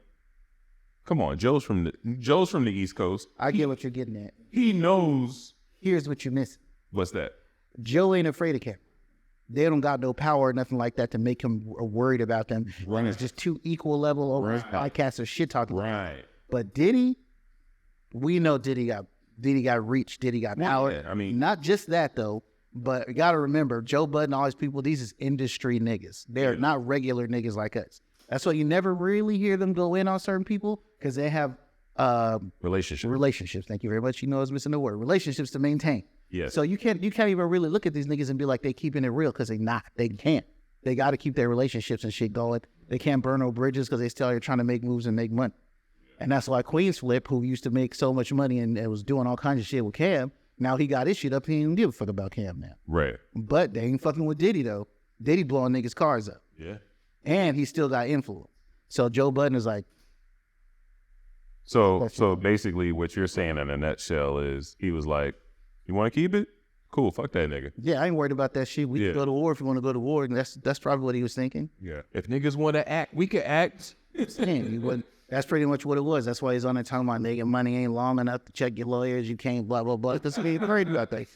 [SPEAKER 1] come on, Joe's from the East Coast.
[SPEAKER 2] I get what you're getting at.
[SPEAKER 1] He knows.
[SPEAKER 2] Here's what you miss.
[SPEAKER 1] What's that?
[SPEAKER 2] Joe ain't afraid of Cam. They don't got no power or nothing like that to make him worried about them.
[SPEAKER 1] Right.
[SPEAKER 2] It's just two equal level over podcasts or shit talking.
[SPEAKER 1] Right.
[SPEAKER 2] But Diddy, we know Diddy got reach, Diddy got power.
[SPEAKER 1] Yeah, I mean,
[SPEAKER 2] not just that though, but you gotta remember, Joe Budden, all these people, these is industry niggas. They're not regular niggas like us. That's why you never really hear them go in on certain people, because they have relationships. Thank you very much. You know I was missing the word. Relationships to maintain.
[SPEAKER 1] Yes.
[SPEAKER 2] So you can't even really look at these niggas and be like they keeping it real, because they not. They can't. They got to keep their relationships and shit going. They can't burn no bridges because they still are trying to make moves and make money. And that's why Queen's Flip, who used to make so much money and was doing all kinds of shit with Cam, now he got his shit up. He ain't give a fuck about Cam now.
[SPEAKER 1] Right.
[SPEAKER 2] But they ain't fucking with Diddy though. Diddy blowing niggas' cars up.
[SPEAKER 1] Yeah.
[SPEAKER 2] And he still got influence. So Joe Budden is like.
[SPEAKER 1] So basically what you're saying in a nutshell is he was like, "You want to keep it? Cool, fuck that nigga."
[SPEAKER 2] Yeah, I ain't worried about that shit. We can go to war if you want to go to war. And that's probably what he was thinking.
[SPEAKER 1] Yeah. If niggas want to act, we can act.
[SPEAKER 2] That's pretty much what it was. That's why he's on there talking about nigga money ain't long enough to check your lawyers. You can't blah, blah, blah. Because he ain't worried about that.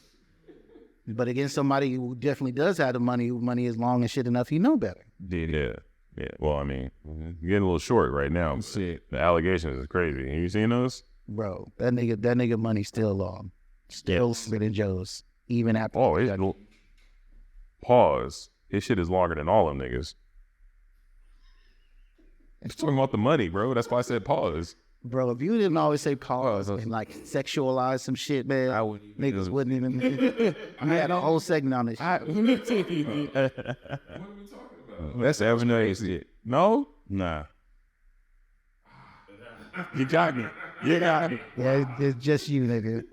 [SPEAKER 2] But against somebody who definitely does have the money, who money is long and shit enough, he know better.
[SPEAKER 1] Yeah. Yeah. Well, I mean, you're getting a little short right now. Shit. The allegations is crazy. Have you seen those?
[SPEAKER 2] Bro, that nigga money still long. Still longer than Joe's. Even after.
[SPEAKER 1] Oh, pause. His shit is longer than all them niggas. I'm talking about the money, bro. That's why I said pause.
[SPEAKER 2] Bro, if you didn't always say pause and like sexualize some shit, man, niggas wouldn't even. I had a whole segment on this shit.
[SPEAKER 1] What are we talking about? That's Avenue shit. No? Nah. You got me. You got me.
[SPEAKER 2] Yeah, it's just you, nigga.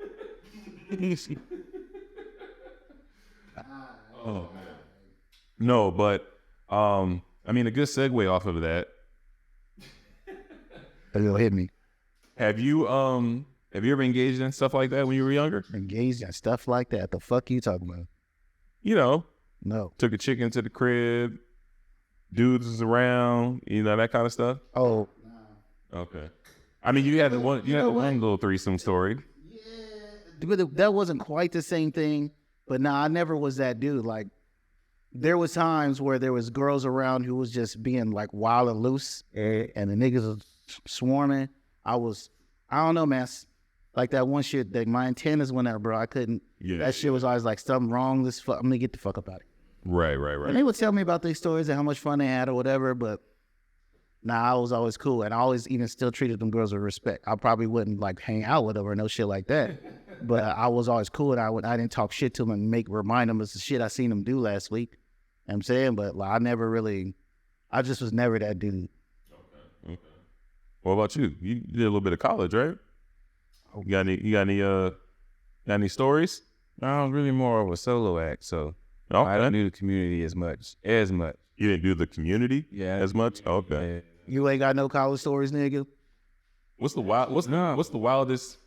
[SPEAKER 1] Oh, man. No, but I mean, a good segue off of that.
[SPEAKER 2] It'll hit me.
[SPEAKER 1] Have you ever engaged in stuff like that when you were younger?
[SPEAKER 2] Engaged in stuff like that? The fuck you talking about?
[SPEAKER 1] You know,
[SPEAKER 2] no.
[SPEAKER 1] Took a chick into the crib, dudes was around, you know, that kind of stuff.
[SPEAKER 2] Oh,
[SPEAKER 1] okay. I mean, you had the one little threesome story.
[SPEAKER 2] Yeah, but that wasn't quite the same thing. But nah, I never was that dude. Like, there was times where there was girls around who was just being like wild and loose, and the niggas was swarming. I don't know, man. Like that one shit, that my antennas went out, bro. I couldn't. Yeah, that shit was always like something wrong. I'm gonna get the fuck up out of it.
[SPEAKER 1] Right.
[SPEAKER 2] And they would tell me about these stories and how much fun they had or whatever, but I was always cool, and I always even still treated them girls with respect. I probably wouldn't like hang out with them or no shit like that, but I was always cool, and I didn't talk shit to them and remind them of the shit I seen them do last week. You know what I'm saying, but like, I just was never that dude.
[SPEAKER 1] Okay. What about you? You did a little bit of college, right? You got any stories?
[SPEAKER 3] No, I'm really more of a solo act, so I don't do the community as much.
[SPEAKER 1] You didn't do the community as much? Okay.
[SPEAKER 2] You ain't got no college stories, nigga?
[SPEAKER 1] What's the wildest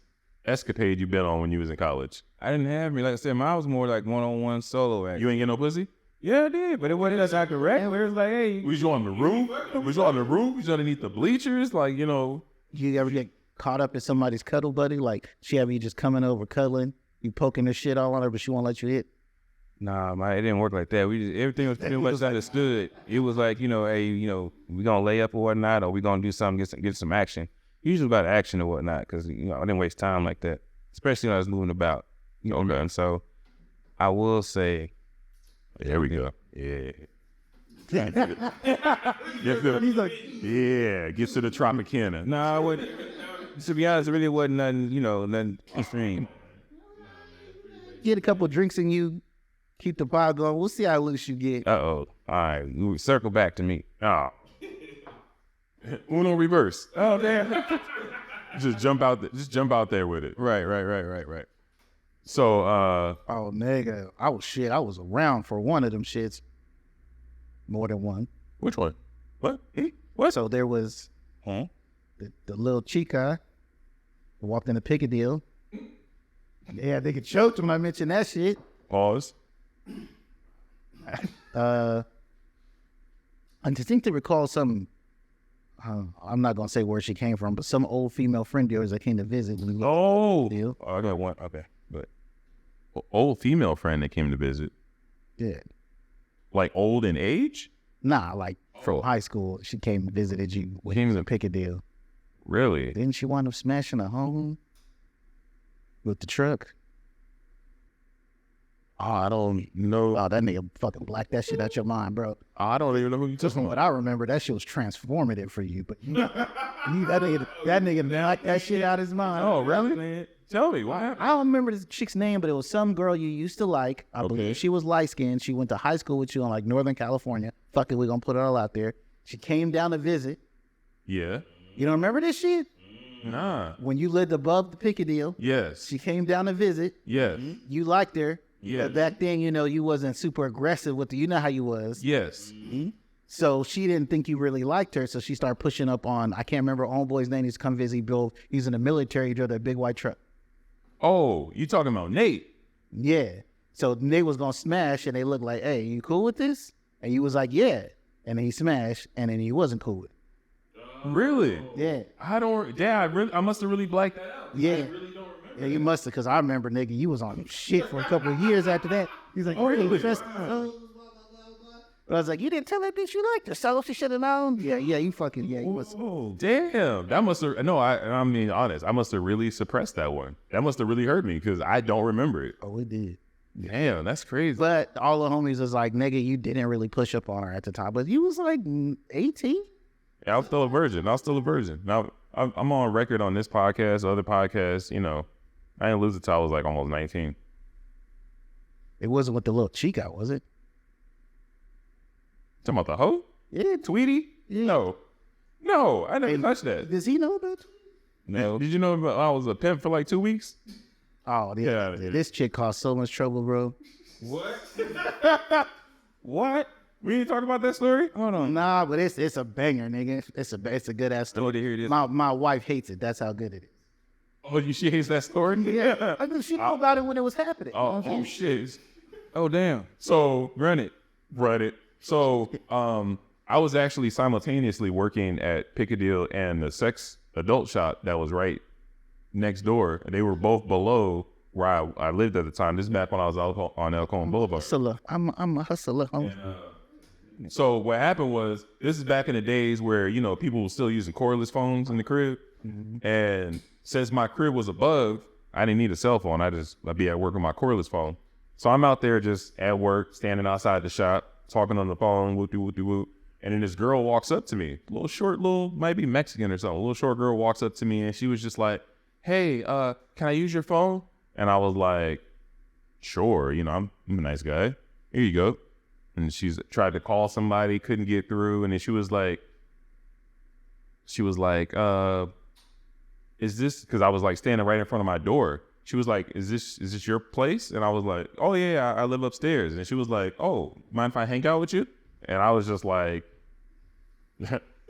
[SPEAKER 1] escapade you been on when you was in college?
[SPEAKER 3] I didn't have me. Like I said, mine was more like one-on-one solo act.
[SPEAKER 1] You ain't get no pussy?
[SPEAKER 3] Yeah, I did, but it wasn't as I correct. Where it was like, hey,
[SPEAKER 1] Was you on the roof? Was you on the roof? Was you underneath the bleachers? Like, you know.
[SPEAKER 2] You ever get caught up in somebody's cuddle buddy? Like she have you just coming over cuddling, you poking the shit all on her, but she won't let you hit.
[SPEAKER 3] nah, man, it didn't work like that. Everything was pretty much understood. It was like, you know, hey, you know, we gonna lay up or whatnot, or we gonna do something, get some action. Usually about action or whatnot, because you know I didn't waste time like that, especially when I was moving about. You know, and so I will say,
[SPEAKER 1] There we go. Yeah. He's like, yeah, gets to the Tropicana.
[SPEAKER 3] nah, I wouldn't. To be honest, it really wasn't nothing, you know, nothing extreme.
[SPEAKER 2] Get a couple drinks in you, keep the vibe going. We'll see how loose you get.
[SPEAKER 3] All right, we circle back to me.
[SPEAKER 1] Oh. Uno reverse.
[SPEAKER 3] Oh damn.
[SPEAKER 1] Just jump out there with it.
[SPEAKER 3] Right.
[SPEAKER 1] So
[SPEAKER 2] Oh nigga, I was around for one of them shits. More than one.
[SPEAKER 1] which one? What?
[SPEAKER 2] What? So there was the little chica who walked into Piccadilly. Yeah, they could choke when I mentioned that shit.
[SPEAKER 1] Pause.
[SPEAKER 2] I distinctly recall some. I'm not gonna say where she came from, but some old female friend of yours that came to visit.
[SPEAKER 1] Oh,
[SPEAKER 2] Deal.
[SPEAKER 1] I got one. Okay, but old female friend that came to visit,
[SPEAKER 2] Yeah.
[SPEAKER 1] like old in age.
[SPEAKER 2] Nah, like from high school, she came and visited you when
[SPEAKER 1] Came
[SPEAKER 2] you was
[SPEAKER 1] to-
[SPEAKER 2] in Piccadilly.
[SPEAKER 1] Really?
[SPEAKER 2] Didn't she wind up smashing a home with the truck?
[SPEAKER 1] Oh, I don't know.
[SPEAKER 2] Oh, that nigga fucking blacked that shit out your mind, bro.
[SPEAKER 1] I don't even know who you
[SPEAKER 2] Just from
[SPEAKER 1] talking
[SPEAKER 2] what
[SPEAKER 1] about.
[SPEAKER 2] I remember, that shit was transformative for you. But that nigga knocked that shit out his mind.
[SPEAKER 1] Oh, really? Man, tell me what happened.
[SPEAKER 2] I don't remember this chick's name, but it was some girl you used to like. I believe she was light skinned. She went to high school with you in like Northern California. Fuck it, we're gonna put it all out there. She came down to visit.
[SPEAKER 1] Yeah.
[SPEAKER 2] You don't remember this shit?
[SPEAKER 1] Nah.
[SPEAKER 2] When you lived above the Piccadilly,
[SPEAKER 1] Yes.
[SPEAKER 2] she came down to visit.
[SPEAKER 1] Yes.
[SPEAKER 2] You liked her.
[SPEAKER 1] Yeah.
[SPEAKER 2] But back then, you know, you wasn't super aggressive with her. You know how you was.
[SPEAKER 1] Yes.
[SPEAKER 2] So she didn't think you really liked her. So she started pushing up on, I can't remember homeboy's name. He's come visit Bill. He's in the military. He drove that big white truck.
[SPEAKER 1] Oh, you talking about Nate?
[SPEAKER 2] Yeah. So they was going to smash and they looked like, hey, you cool with this? And you was like, yeah. And then he smashed and then he wasn't cool with it.
[SPEAKER 1] Really?
[SPEAKER 2] Yeah.
[SPEAKER 1] I don't. Damn, I must have really blacked that out.
[SPEAKER 2] Yeah. Yeah, you must have, because I remember, nigga, you was on shit for a couple of years after that. He's like, oh, really? But I was like, you didn't tell that bitch you liked her, so she should have known. Yeah, you fucking, yeah, you was.
[SPEAKER 1] Oh, damn. That must have. No, I'm being honest. I must have really suppressed that one. That must have really hurt me because I don't remember it.
[SPEAKER 2] Oh, it did.
[SPEAKER 1] Damn, that's crazy.
[SPEAKER 2] But all the homies was like, nigga, you didn't really push up on her at the time. But you was like 18?
[SPEAKER 1] Yeah, I was still a virgin. Now, I'm on record on this podcast, other podcasts, you know. I didn't lose it till I was like almost 19.
[SPEAKER 2] It wasn't with the little chica, was it?
[SPEAKER 1] Talking about the hoe?
[SPEAKER 2] Yeah.
[SPEAKER 1] Tweety?
[SPEAKER 2] Yeah.
[SPEAKER 1] No, I never touched that.
[SPEAKER 2] Does he know about it?
[SPEAKER 1] No. Did you know about, I was a pimp for like 2 weeks?
[SPEAKER 2] Oh,
[SPEAKER 1] Get outta here.
[SPEAKER 2] this chick caused so much trouble, bro.
[SPEAKER 1] What? We ain't talking about that story?
[SPEAKER 2] Hold on. Nah, but it's a banger, nigga. It's a good ass story.
[SPEAKER 1] Oh, to hear this.
[SPEAKER 2] My wife hates it. That's how good it is.
[SPEAKER 1] Oh, she hates that story?
[SPEAKER 2] Yeah. I mean, she knew about it when it was happening.
[SPEAKER 1] Oh, shit.
[SPEAKER 3] Oh damn.
[SPEAKER 1] So,
[SPEAKER 3] Run it.
[SPEAKER 1] So, I was actually simultaneously working at Piccadilly and the sex adult shop that was right next door. They were both below where I lived at the time. This is back when I was on El Cajon Boulevard.
[SPEAKER 2] Hustler. I'm a hustler.
[SPEAKER 1] So what happened was, this is back in the days where, you know, people were still using cordless phones in the crib. And since my crib was above, I didn't need a cell phone. I'd be at work with my cordless phone. So I'm out there just at work, standing outside the shop, talking on the phone, whoop-de-whoop-de-whoop. And then this girl walks up to me, might be Mexican or something. A little short girl walks up to me and she was just like, hey, can I use your phone? And I was like, sure, you know, I'm a nice guy. Here you go. And she's tried to call somebody, couldn't get through. And then she was like, is this, because I was like standing right in front of my door. She was like, is this your place? And I was like, oh yeah, I live upstairs. And she was like, oh, mind if I hang out with you? And I was just like,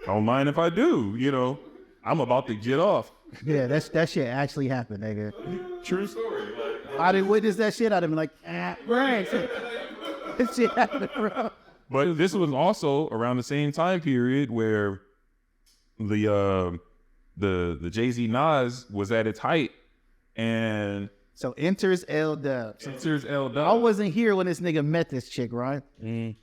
[SPEAKER 1] don't mind if I do, you know. I'm about to get off.
[SPEAKER 2] Yeah, that shit actually happened, nigga.
[SPEAKER 1] True story.
[SPEAKER 2] I didn't witness that shit. I'd have been like, right. This shit happened, bro.
[SPEAKER 1] But this was also around the same time period where the Jay-Z Nas was at its height, and
[SPEAKER 2] So enters L Dubs.
[SPEAKER 1] Sisters L
[SPEAKER 2] I
[SPEAKER 1] Dub.
[SPEAKER 2] wasn't here when this nigga met this chick, right?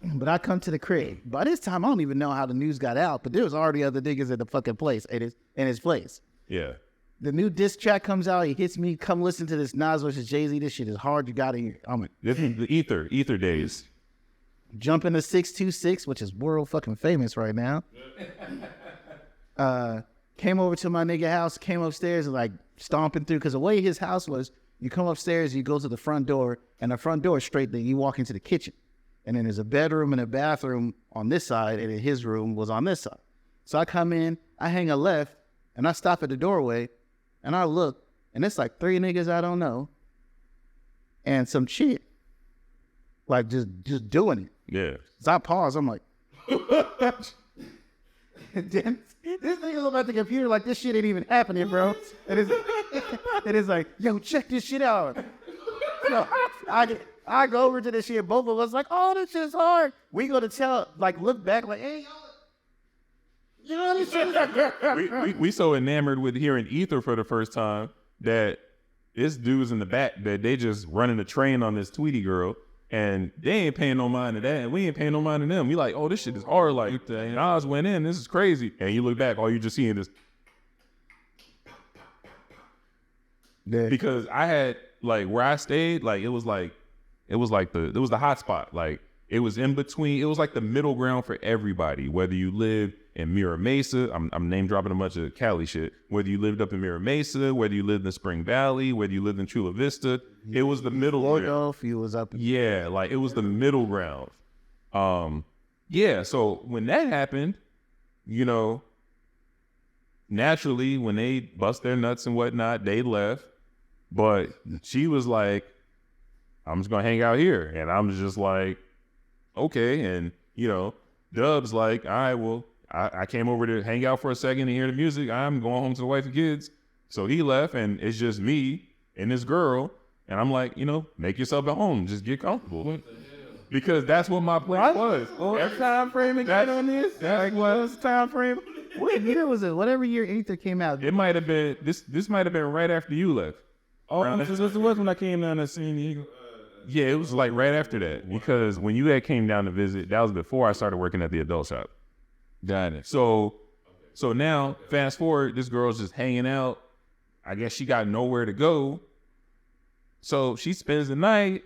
[SPEAKER 2] But I come to the crib. By this time, I don't even know how the news got out, but there was already other niggas at the fucking place, in his place.
[SPEAKER 1] Yeah.
[SPEAKER 2] The new diss track comes out. He hits me. Come listen to this Nas versus Jay-Z. This shit is hard. You gotta hear. I'm like,
[SPEAKER 1] This is the Ether days.
[SPEAKER 2] jumping to 626, which is world fucking famous right now. Came over to my nigga house, came upstairs and like stomping through, because the way his house was, you come upstairs, you go to the front door, and the front door is straight, then you walk into the kitchen. And then there's a bedroom and a bathroom on this side, and then his room was on this side. So I come in, I hang a left, and I stop at the doorway, and I look, and it's like 3 niggas I don't know, and some chick, like just doing it.
[SPEAKER 1] Yeah.
[SPEAKER 2] So I pause, I'm like, then this nigga look at the computer like this shit ain't even happening, bro. And it's like, yo, check this shit out. So I go over to this shit, both of us like, oh, this shit's hard. We go to tell, like, look back like, hey, yo, this shit.
[SPEAKER 1] we so enamored with hearing Ether for the first time that this dude's in the back that they just running a train on this Tweety girl, and they ain't paying no mind to that, and we ain't paying no mind to them. We like, oh, this shit is hard. Like, Nas went in, this is crazy. And you look back, all you just seeing is because I had like where I stayed, like it was the hot spot. Like it was in between. It was like the middle ground for everybody. Whether you lived in Mira Mesa, I'm name dropping a bunch of Cali shit. Whether you lived up in Mira Mesa, whether you lived in Spring Valley, whether you lived in Chula Vista, it was the middle ground.
[SPEAKER 2] Off, he was up.
[SPEAKER 1] Yeah, like it was the middle ground. Yeah. So when that happened, you know, naturally when they bust their nuts and whatnot, they left. But she was like, I'm just gonna hang out here. And I'm just like, okay. And, you know, Dub's like, all right, well, I came over to hang out for a second and hear the music. I'm going home to the wife and kids. So he left, and it's just me and this girl. And I'm like, you know, make yourself at home. Just get comfortable. Because that's what my plan was.
[SPEAKER 3] What time frame again on this?
[SPEAKER 1] That was time frame.
[SPEAKER 2] What year was it? Whatever year Ether came out.
[SPEAKER 1] It might have been, this might have been right after you left.
[SPEAKER 3] Oh, this was when I came down and seen you.
[SPEAKER 1] Yeah, it was like right after that. Because when you had came down to visit, that was before I started working at the adult shop.
[SPEAKER 3] Got it.
[SPEAKER 1] So now, fast forward, this girl's just hanging out. I guess she got nowhere to go. So she spends the night.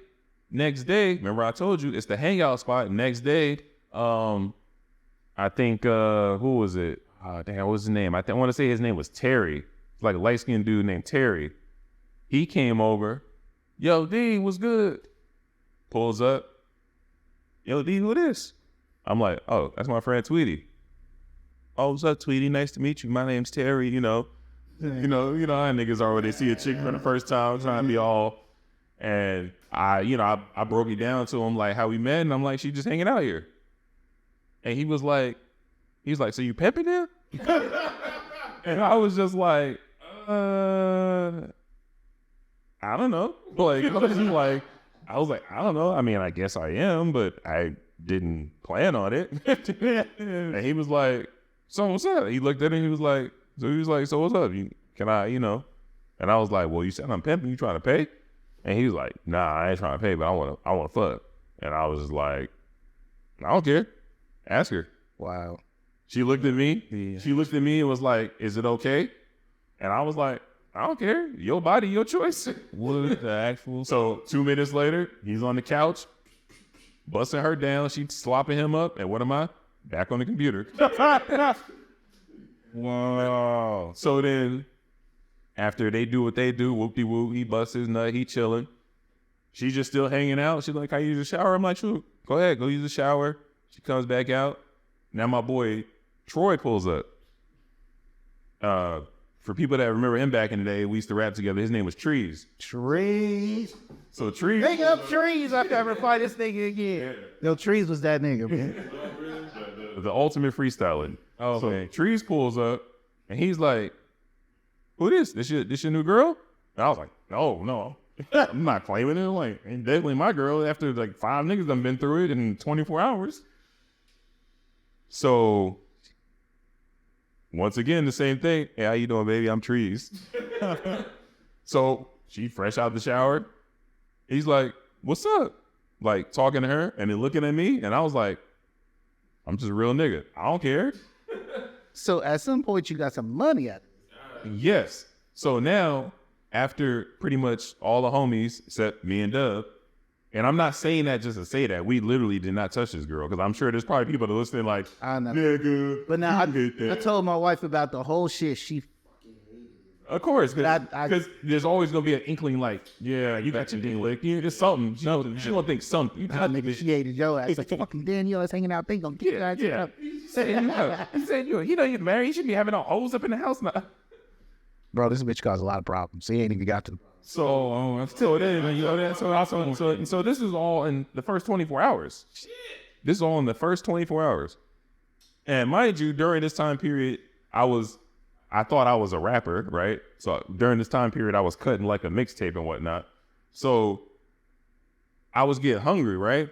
[SPEAKER 1] Next day, remember I told you, it's the hangout spot. Next day, I think, who was it? Damn, what was his name? I want to say his name was Terry. It's like a light-skinned dude named Terry. He came over. Yo, D, what's good? Pulls up. Yo, D, who this? I'm like, oh, that's my friend Tweety. Oh, what's up, Tweety? Nice to meet you. My name's Terry. You know how niggas are when they see a chick for the first time, trying to be all. And I broke it down to him like how we met, and I'm like, she just hanging out here. And he was like, so you pimping him? And I was just like, I don't know. Like, I was like, I don't know. I mean, I guess I am, but I didn't plan on it. And he was like, so what's up? He looked at it and he was like, so what's up? Can I, you know? And I was like, well, you said I'm pimping, you trying to pay? And he was like, nah, I ain't trying to pay, but I want to fuck. And I was just like, I don't care. Ask her.
[SPEAKER 2] Wow.
[SPEAKER 1] She looked at me.
[SPEAKER 3] Yeah.
[SPEAKER 1] She looked at me and was like, is it okay? And I was like, I don't care. Your body, your choice.
[SPEAKER 3] What the actual?
[SPEAKER 1] So 2 minutes later, he's on the couch, busting her down. She's slopping him up. And what am I? Back on the computer.
[SPEAKER 3] Wow.
[SPEAKER 1] So then, after they do what they do, whoop-de-whoop, he busts his nut, he chilling. She's just still hanging out. She's like, can I use the shower? I'm like, sure. Go ahead, go use the shower. She comes back out. Now my boy, Troy, pulls up. For people that remember him back in the day, we used to rap together. His name was Trees.
[SPEAKER 2] Trees.
[SPEAKER 1] So Trees.
[SPEAKER 2] Big up Trees after I ever fight this nigga again. No, Trees was that nigga, man.
[SPEAKER 1] The ultimate freestyling.
[SPEAKER 3] Oh,
[SPEAKER 1] so
[SPEAKER 3] okay.
[SPEAKER 1] Trees pulls up, and he's like, who this? This your new girl? And I was like, no. I'm not claiming it. Like, ain't definitely my girl after like 5 niggas done been through it in 24 hours. So, once again, the same thing. Hey, how you doing, baby? I'm Trees. So, she fresh out the shower. He's like, what's up? Like, talking to her and then looking at me. And I was like, I'm just a real nigga. I don't care.
[SPEAKER 2] So at some point you got some money out of it.
[SPEAKER 1] Yes. So now, after pretty much all the homies, except me and Dub, and I'm not saying that just to say that, we literally did not touch this girl, because I'm sure there's probably people that are listening like,
[SPEAKER 2] I know.
[SPEAKER 1] nigga,
[SPEAKER 2] But now
[SPEAKER 1] I
[SPEAKER 2] I told my wife about the whole shit. She
[SPEAKER 1] of course, because
[SPEAKER 2] I-
[SPEAKER 1] there's always going to be an inkling like, yeah, you got your dick licked. It's something. No, she don't think something. You got
[SPEAKER 2] nigga, she hated your ass. Like, fucking Daniel is hanging out. They gonna get your ass
[SPEAKER 1] Yeah.
[SPEAKER 2] up.
[SPEAKER 1] He said, you're married. You should be having all hoes up in the house now.
[SPEAKER 2] Bro, this bitch caused a lot of problems. He ain't even got to.
[SPEAKER 1] So, so this is all in the first 24 hours. This is all in the first 24 hours. And mind you, during this time period, I thought I was a rapper, right? So during this time period, I was cutting like a mixtape and whatnot. So I was getting hungry, right?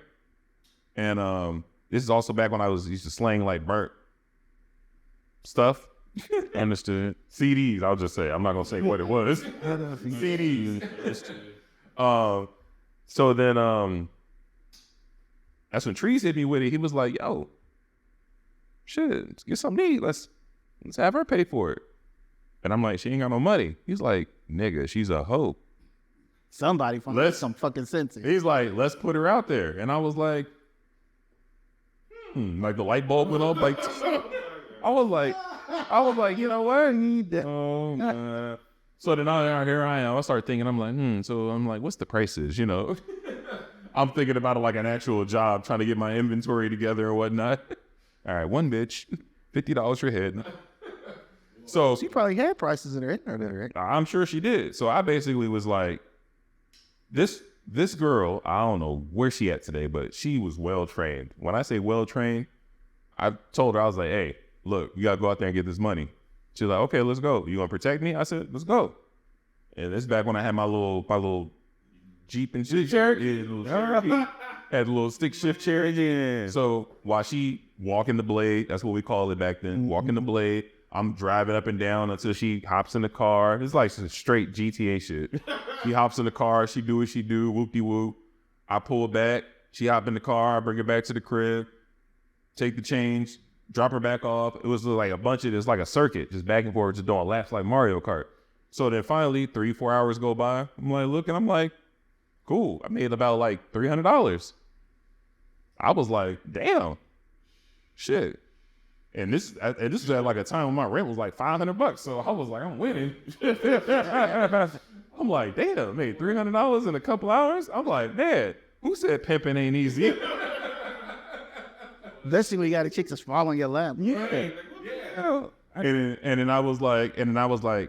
[SPEAKER 1] And this is also back when I used to slang like burnt stuff.
[SPEAKER 3] Understood.
[SPEAKER 1] CDs, I'll just say. I'm not gonna say what it was. CDs. So then that's when Trees hit me with it. He was like, yo, shit, let's get something to eat. Let's have her pay for it. And I'm like, she ain't got no money. He's like, nigga, she's a hoe.
[SPEAKER 2] Somebody from some fucking sense.
[SPEAKER 1] He's like, let's put her out there. And I was like, like the light bulb went off. Like, I was like, you know what? So then here I am. I start thinking, I'm like, so I'm like, what's the prices? You know, I'm thinking about it like an actual job, trying to get my inventory together and whatnot. All right, one bitch, $50 for head. So
[SPEAKER 2] She probably had prices in her internet, right?
[SPEAKER 1] I'm sure she did. So I basically was like, this girl, I don't know where she at today, but she was well trained. When I say well trained, I told her, I was like, hey, look, you gotta go out there and get this money. She's like, okay, let's go. You gonna protect me? I said, let's go. And this is back when I had my little Jeep and shit chair. Had a little stick shift chair.
[SPEAKER 3] Yeah.
[SPEAKER 1] So while she walking the blade, that's what we call it back then, walking the blade, I'm driving up and down until she hops in the car. It's like some straight GTA shit. She hops in the car, she do what she do, whoop-de-whoop. I pull back, she hop in the car, I bring her back to the crib, take the change, drop her back off. It was like a bunch of, it's like a circuit, just back and forth, just doing laps like Mario Kart. So then finally, 3-4 hours go by. I'm like, looking, I'm like, cool. I made about like $300. I was like, damn, shit. And this was at like a time when my rent was like $500. So I was like, I'm winning. I'm like, damn, I made $300 in a couple hours. I'm like, man, who said pimping ain't easy?
[SPEAKER 2] Especially when you got a chick that's following your lap.
[SPEAKER 1] Yeah. And then I was like,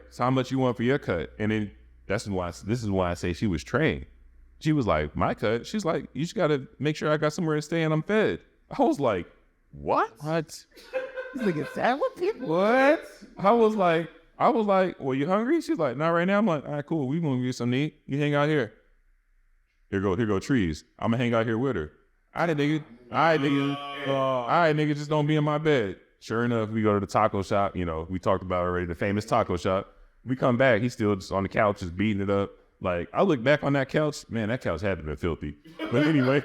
[SPEAKER 1] so how much you want for your cut? And then this is why I say she was trained. She was like, my cut? She's like, you just gotta make sure I got somewhere to stay and I'm fed. I was like, what?
[SPEAKER 2] This nigga sad with people.
[SPEAKER 1] What? I was like, well, you hungry? She's like, not right now. I'm like, all right, cool. We gonna get something to eat. You hang out here. Here go Trees. I'm gonna hang out here with her. All right, nigga, just don't be in my bed. Sure enough, we go to the taco shop. You know, we talked about already, the famous taco shop. We come back, he's still just on the couch, just beating it up. Like, I look back on that couch, man, that couch had to have been filthy. But anyway,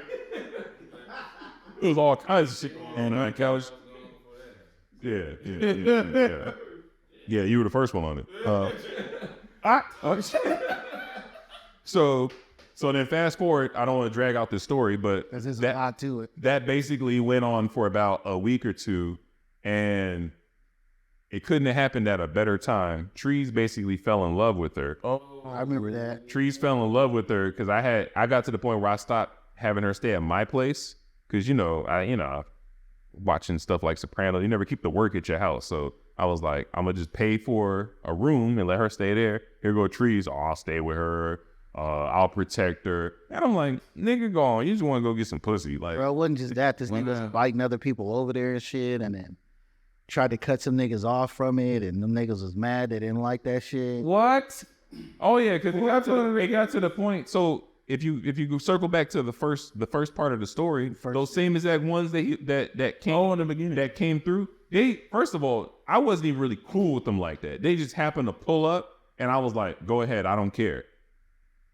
[SPEAKER 1] it was all kinds of shit on that couch. Yeah. Yeah, you were the first one on it. So then fast forward, I don't want to drag out this story, but
[SPEAKER 2] There's a lot to it.
[SPEAKER 1] that basically went on for about a week or two, and it couldn't have happened at a better time. Trees basically fell in love with her.
[SPEAKER 2] Oh, I remember that.
[SPEAKER 1] Trees fell in love with her because I got to the point where I stopped having her stay at my place because I watching stuff like Sopranos, you never keep the work at your house. So I was like, I'm gonna just pay for a room and let her stay there. Here go Trees. Oh, I'll stay with her. I'll protect her. And I'm like, nigga, go on. You just want to go get some pussy, like.
[SPEAKER 2] Bro, it wasn't just that. This nigga was inviting other people over there and shit, and then tried to cut some niggas off from it, and them niggas was mad. They didn't like that shit.
[SPEAKER 1] What? Oh yeah, because it got to the point. So if you circle back to the first part of the story, those same exact ones that came in the beginning that came through. They first of all, I wasn't even really cool with them like that. They just happened to pull up, and I was like, "Go ahead, I don't care."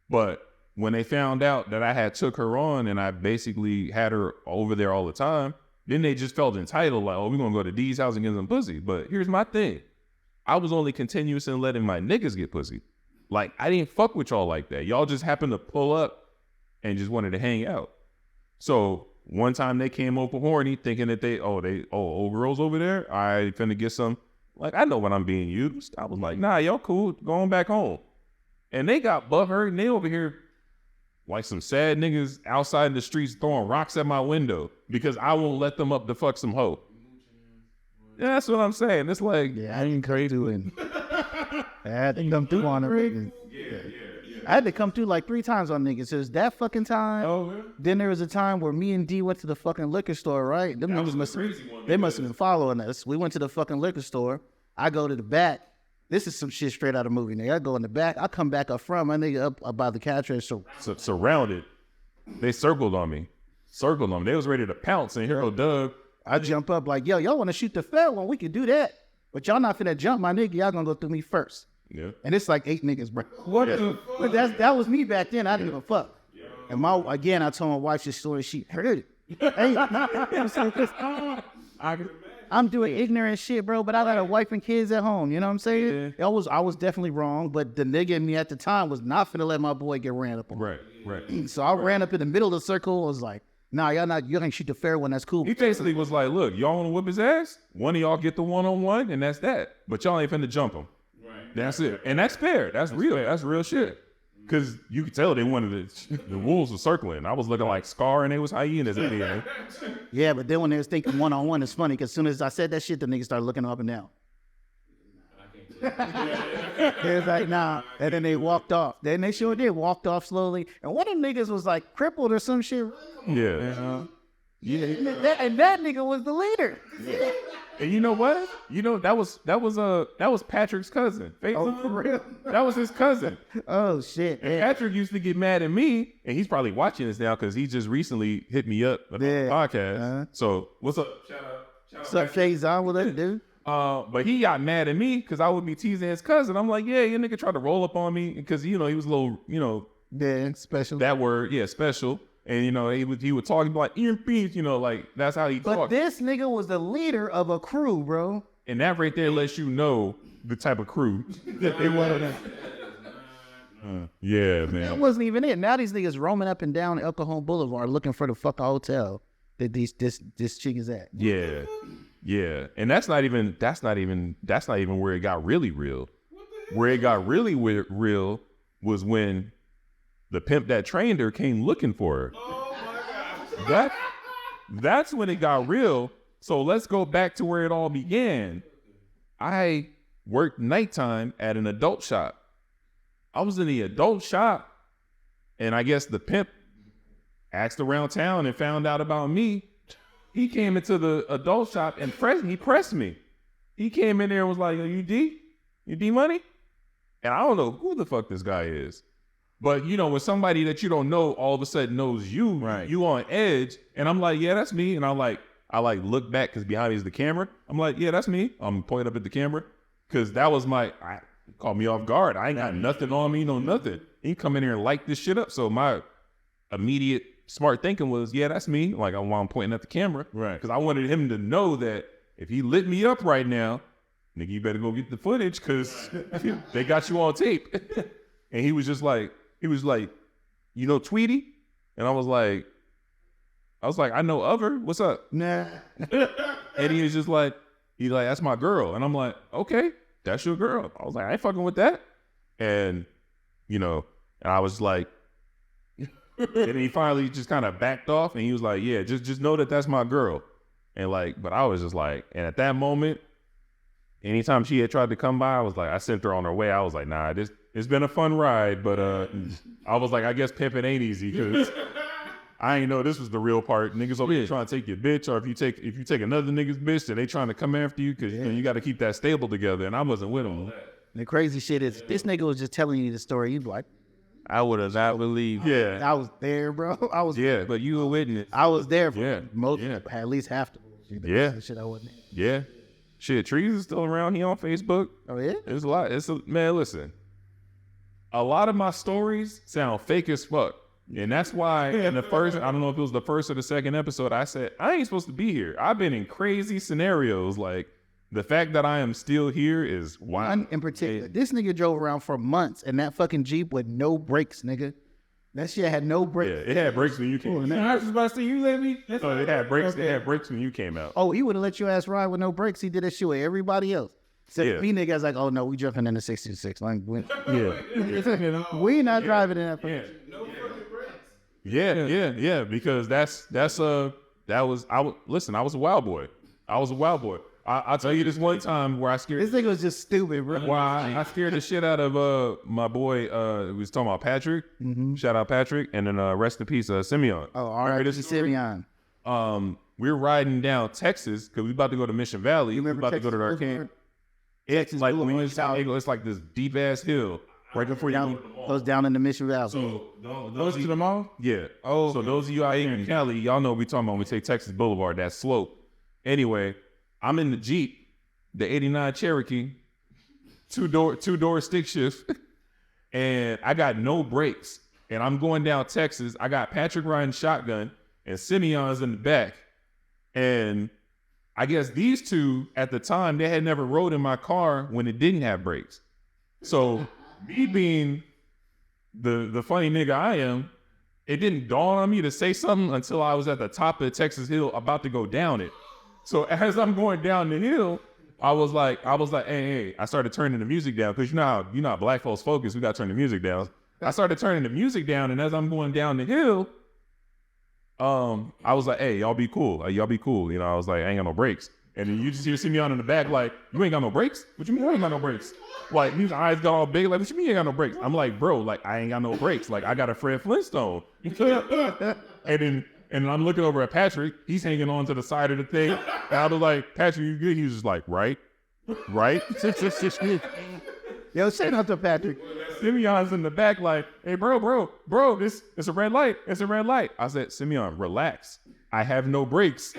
[SPEAKER 1] But when they found out that I had took her on and I basically had her over there all the time, then they just felt entitled, like, "Oh, we're gonna go to D's house and get some pussy." But here's my thing: I was only continuous in letting my niggas get pussy. Like, I didn't fuck with y'all like that. Y'all just happened to pull up and just wanted to hang out. So one time they came over horny thinking that old girls over there, I finna get some. Like, I know when I'm being used. I was like, nah, y'all cool, going back home. And they got butthurt and they over here like some sad niggas outside in the streets throwing rocks at my window because I won't let them up to fuck some hoe. Yeah, that's what I'm saying. It's like,
[SPEAKER 2] Yeah, I didn't crazy and I had to come through on them.
[SPEAKER 1] yeah.
[SPEAKER 2] I had to come through like 3 times on niggas. So it was that fucking time.
[SPEAKER 1] Oh, really?
[SPEAKER 2] Then there was a time where me and D went to the fucking liquor store, right? Them niggas must have been following us. We went to the fucking liquor store. I go to the back. This is some shit straight out of movie, nigga. I go in the back. I come back up front. My nigga up by the cash register.
[SPEAKER 1] Surrounded. They circled on me. They was ready to pounce, and here go Doug.
[SPEAKER 2] I jump up like, yo, y'all want to shoot the fair one? We can do that. But y'all not finna jump my nigga. Y'all gonna go through me first.
[SPEAKER 1] Yeah.
[SPEAKER 2] And it's like 8 niggas, bro.
[SPEAKER 1] What the
[SPEAKER 2] But that was me back then. I didn't give a fuck. And I told my wife this story. She heard it. I'm doing ignorant shit, bro, but I got a wife and kids at home. You know what I'm saying? I was definitely wrong, but the nigga in me at the time was not finna let my boy get ran up on.
[SPEAKER 1] Right.
[SPEAKER 2] So I ran up in the middle of the circle. Was like, nah, you ain't shoot the fair one. That's cool.
[SPEAKER 1] He basically was like, look, y'all want to whip his ass? One of y'all get the one-on-one, and that's that. But y'all ain't finna jump him. Right. That's it. And that's fair. That's real. That's real shit. Because you could tell they wanted the wolves were circling. I was looking like Scar, and they was hyenas at the end.
[SPEAKER 2] Yeah, but then when they was thinking one-on-one, it's funny, because as soon as I said that shit, the niggas started looking up and down. It was like, nah. And then they walked off. Then they sure did, walked off slowly. And one of them niggas was like crippled or some shit.
[SPEAKER 1] Yeah.
[SPEAKER 2] And that nigga was the leader.
[SPEAKER 1] Yeah. And you know what? You know, that was Patrick's cousin.
[SPEAKER 2] Oh, for real?
[SPEAKER 1] That was his cousin.
[SPEAKER 2] Oh, shit.
[SPEAKER 1] And Patrick used to get mad at me, and he's probably watching this now because he just recently hit me up on the podcast. So, what's up? Shout out.
[SPEAKER 2] What's up, Shazon? What up, dude?
[SPEAKER 1] But he got mad at me because I would be teasing his cousin. I'm like, yeah, your nigga tried to roll up on me because, he was a little,
[SPEAKER 2] Yeah, special.
[SPEAKER 1] that word, yeah, special. And, he would talk like, Ian Beans, like, that's how he talked.
[SPEAKER 2] But this nigga was the leader of a crew, bro.
[SPEAKER 1] And that right there lets you know the type of crew that they wanted. Yeah, man.
[SPEAKER 2] That wasn't even it. Now these niggas roaming up and down El Cajon Boulevard looking for the fucking hotel that this chick is at.
[SPEAKER 1] Yeah. And that's not even where it got really real. Where it got really real was when the pimp that trained her came looking for her. Oh my God. That's when it got real. So let's go back to where it all began. I worked nighttime at an adult shop. I was in the adult shop, and I guess the pimp asked around town and found out about me. He came into the adult shop and he pressed me. He came in there and was like, you D? You D money? And I don't know who the fuck this guy is. But, when somebody that you don't know all of a sudden knows you, right, you on edge. And I'm like, yeah, that's me. And I look back because behind me is the camera. I'm like, yeah, that's me. I'm pointing up at the camera because that was caught me off guard. I ain't got nothing on me, nothing. He come in here and light this shit up. So my immediate smart thinking was, yeah, that's me. Like, while I'm pointing at the camera. Right. Because I wanted him to know that if he lit me up right now, nigga, you better go get the footage because they got you on tape. And he was like, Tweety? And I was like, I know of her. What's up?
[SPEAKER 2] Nah.
[SPEAKER 1] And he was just like, that's my girl. And I'm like, okay, that's your girl. I was like, I ain't fucking with that. And, and I was like, and he finally just kind of backed off and he was like, yeah, just know that that's my girl. And but I was just like, and at that moment, anytime she had tried to come by, I sent her on her way. I was like, nah, it's been a fun ride, but I was like, I guess pimping ain't easy because I ain't know this was the real part. Niggas over here trying to take your bitch, or if you take another nigga's bitch, then they trying to come after you because you got to keep that stable together. And I wasn't with them.
[SPEAKER 2] The crazy shit is this nigga was just telling you the story. You'd be like,
[SPEAKER 3] I would have not believed.
[SPEAKER 1] Yeah,
[SPEAKER 2] I was there, bro. I was
[SPEAKER 3] But you were witness.
[SPEAKER 2] I was there for most,
[SPEAKER 1] Yeah.
[SPEAKER 2] at least half the bullshit.
[SPEAKER 1] Yeah.
[SPEAKER 2] The shit I wasn't in.
[SPEAKER 1] yeah. Shit, Trees is still around. He on Facebook.
[SPEAKER 2] Oh yeah.
[SPEAKER 1] There's a lot. Man, listen. A lot of my stories sound fake as fuck. And that's why in the first, I don't know if it was the first or the second episode, I said, I ain't supposed to be here. I've been in crazy scenarios. Like, the fact that I am still here is wild.
[SPEAKER 2] One in particular, this nigga drove around for months in that fucking Jeep with no brakes, nigga. That shit had no
[SPEAKER 1] Yeah,
[SPEAKER 2] brakes.
[SPEAKER 1] it had brakes when you came out.
[SPEAKER 3] I was about to say, you let me.
[SPEAKER 1] Oh, it had brakes. It had brakes when you came out.
[SPEAKER 2] Oh, he would have let your ass ride with no brakes. He did that shit with everybody else. Except me, niggas like, oh no, we jumping in the 66. Like, we not driving in that.
[SPEAKER 1] Yeah. Because I was a wild boy. I'll tell you this one time where I scared.
[SPEAKER 2] This nigga was just stupid, bro.
[SPEAKER 1] Why I scared the shit out of my boy. We was talking about Patrick. Shout out Patrick, and then rest in peace, Simeon.
[SPEAKER 2] Oh, all right, this is Simeon.
[SPEAKER 1] We're riding down Texas because we about to go to Mission Valley. We about to go to the arcade. It's like it's like this deep ass hill right before you
[SPEAKER 2] goes down in the Mission Valley.
[SPEAKER 1] So
[SPEAKER 3] Those to the mall?
[SPEAKER 1] yeah. So those of you out here in Cali, y'all know what we talking about when we take Texas Boulevard, that slope. Anyway, I'm in the Jeep, the 89 Cherokee, two-door stick shift, and I got no brakes. And I'm going down Texas. I got Patrick riding shotgun, and Simeon's in the back. And I guess these two, at the time, they had never rode in my car when it didn't have brakes. So me being the funny nigga I am, it didn't dawn on me to say something until I was at the top of the Texas hill about to go down it. So as I'm going down the hill, I was like, hey, I started turning the music down because you know how black folks focus, we got to turn the music down. I started turning the music down, and as I'm going down the hill, I was like, hey, y'all be cool. You know, I was like, I ain't got no brakes. And then you just hear Simeon in the back like, you ain't got no brakes? What you mean I ain't got no brakes? Like, his eyes got all big, like, what you mean you ain't got no brakes? I'm like, bro, like, I ain't got no brakes. Like, I got a Fred Flintstone. And then I'm looking over at Patrick. He's hanging on to the side of the thing. And I was like, Patrick, you good? He was just like, right?
[SPEAKER 2] Yo, shout out to Patrick.
[SPEAKER 1] Simeon's in the back like, hey, bro, it's a red light. It's a red light. I said, Simeon, relax. I have no brakes.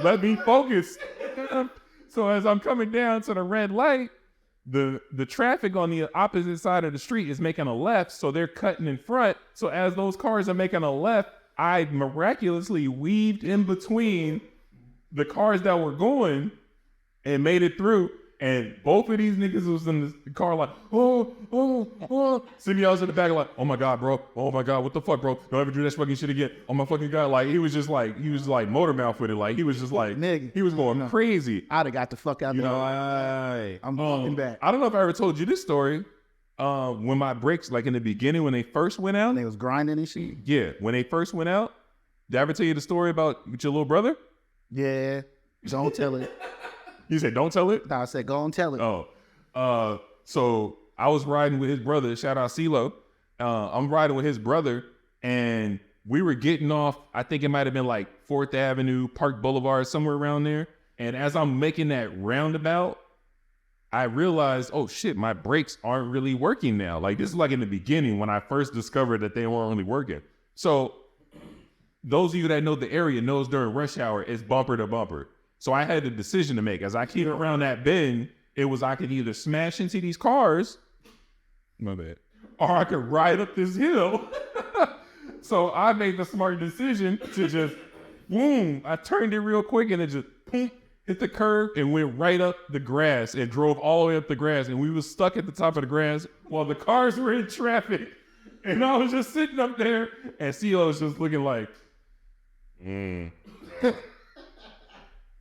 [SPEAKER 1] Let me focus. So as I'm coming down to the red light, the traffic on the opposite side of the street is making a left, so they're cutting in front. So as those cars are making a left, I miraculously weaved in between the cars that were going and made it through. And both of these niggas was in the car like, oh. Simeon's in the back like, oh my God, bro. Oh my God, what the fuck, bro? Don't ever do that fucking shit again. Oh my fucking God. Like, he was motor mouth with it. Like, he was just like,
[SPEAKER 2] nigga,
[SPEAKER 1] he was going crazy.
[SPEAKER 2] I'd have got the fuck out
[SPEAKER 1] You
[SPEAKER 2] there.
[SPEAKER 1] know,
[SPEAKER 2] I'm walking back.
[SPEAKER 1] I don't know if I ever told you this story. When my brakes, like in the beginning, when they first went out.
[SPEAKER 2] And they was grinding and shit.
[SPEAKER 1] Yeah, when they first went out. Did I ever tell you the story about with your little brother?
[SPEAKER 2] Yeah. Don't tell it.
[SPEAKER 1] You said, don't tell it?
[SPEAKER 2] No, I said, go and tell it.
[SPEAKER 1] Oh, so I was riding with his brother. Shout out CeeLo. I'm riding with his brother, and we were getting off. I think it might have been like 4th Avenue, Park Boulevard, somewhere around there. And as I'm making that roundabout, I realized, oh shit, my brakes aren't really working now. Like, this is like in the beginning when I first discovered that they weren't really working. So those of you that know the area knows during rush hour, it's bumper to bumper. So I had a decision to make. As I came around that bend, it was I could either smash into these cars, my bad, or I could ride up this hill. So I made the smart decision to just, boom, I turned it real quick and it just hit the curb and went right up the grass and drove all the way up the grass. And we was stuck at the top of the grass while the cars were in traffic. And I was just sitting up there and CeeLo was just looking like,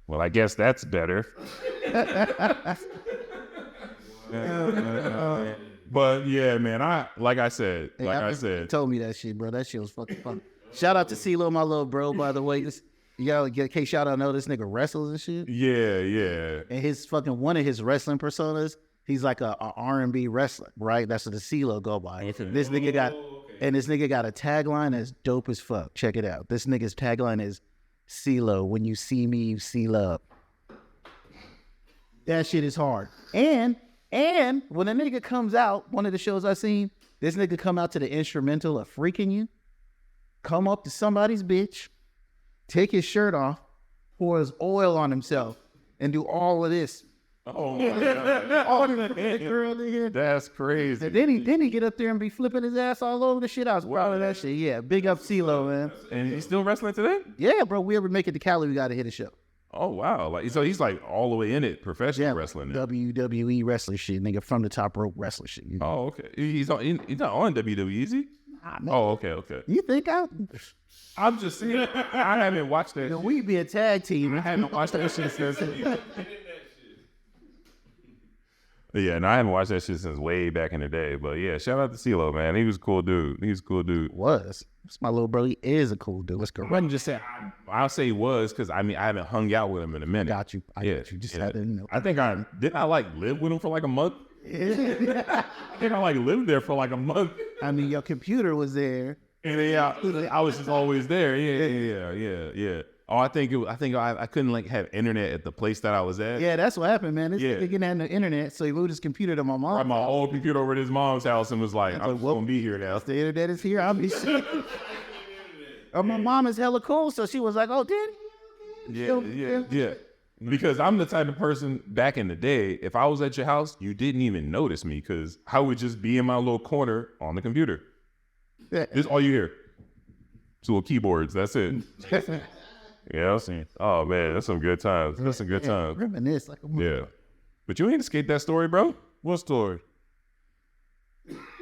[SPEAKER 1] well, I guess that's better. But yeah, man, like I said,
[SPEAKER 2] He told me that shit, bro. That shit was fucking fun. Shout out to CeeLo, my little bro, by the way. You gotta get K shout out, know this nigga wrestles and shit.
[SPEAKER 1] Yeah.
[SPEAKER 2] And his fucking one of his wrestling personas, he's like a R&B wrestler, right? That's what the CeeLo go by. Okay. This nigga got And this nigga got a tagline that's dope as fuck. Check it out. This nigga's tagline is CeeLo, when you see me, you see love. That shit is hard. And when a nigga comes out, one of the shows I seen, this nigga come out to the instrumental of Freaking You, come up to somebody's bitch, take his shirt off, pour his oil on himself, and do all of this.
[SPEAKER 1] Oh my God.
[SPEAKER 2] Girl, nigga.
[SPEAKER 1] That's crazy.
[SPEAKER 2] And then he get up there and be flipping his ass all over the shit. I was proud of that shit. Yeah, big up CeeLo, man.
[SPEAKER 1] And he's still wrestling today?
[SPEAKER 2] Yeah, bro. We ever make it to Cali, we gotta hit a show.
[SPEAKER 1] Oh wow. Like so he's like all the way in it, professional
[SPEAKER 2] Yeah,
[SPEAKER 1] wrestling now.
[SPEAKER 2] WWE wrestler shit, nigga, from the top rope wrestler shit.
[SPEAKER 1] Oh, okay. He's not on WWE, is he?
[SPEAKER 2] Nah, man.
[SPEAKER 1] Oh, okay.
[SPEAKER 2] You think
[SPEAKER 1] I'm just saying I haven't watched that. shit.
[SPEAKER 2] we be a tag team?
[SPEAKER 1] I haven't watched that shit since. Yeah, and I haven't watched that shit since way back in the day. But yeah, shout out to CeeLo, man. He was a cool dude.
[SPEAKER 2] Was. That's my little bro. He is a cool dude. Let's go.
[SPEAKER 1] Wasn't just say I'll say he was because I mean I haven't hung out with him in a minute.
[SPEAKER 2] Got you. I got you. Just had to know.
[SPEAKER 1] I think I like live with him for like a month. I think I like lived there for like a month.
[SPEAKER 2] I mean, your computer was there.
[SPEAKER 1] And then I was just always there. Yeah. Oh, I think I couldn't like have internet at the place that I was at.
[SPEAKER 2] Yeah, that's what happened, man. This
[SPEAKER 1] Yeah.
[SPEAKER 2] nigga didn't have the internet, so he moved his computer to my mom.
[SPEAKER 1] Brought my old computer over to his mom's house and was like, I'm just gonna be here now.
[SPEAKER 2] The internet is here. I'll be shit. My mom is hella cool, so she was like, "Oh, daddy."
[SPEAKER 1] Yeah. Because I'm the type of person back in the day, if I was at your house, you didn't even notice me because I would just be in my little corner on the computer. This all you hear. Two little keyboards. That's it. Yeah, I've seen. Oh man, that's some good times. That's some good times.
[SPEAKER 2] Reminisce like a
[SPEAKER 1] Yeah. But you ain't escaped that story, bro. What story?
[SPEAKER 2] You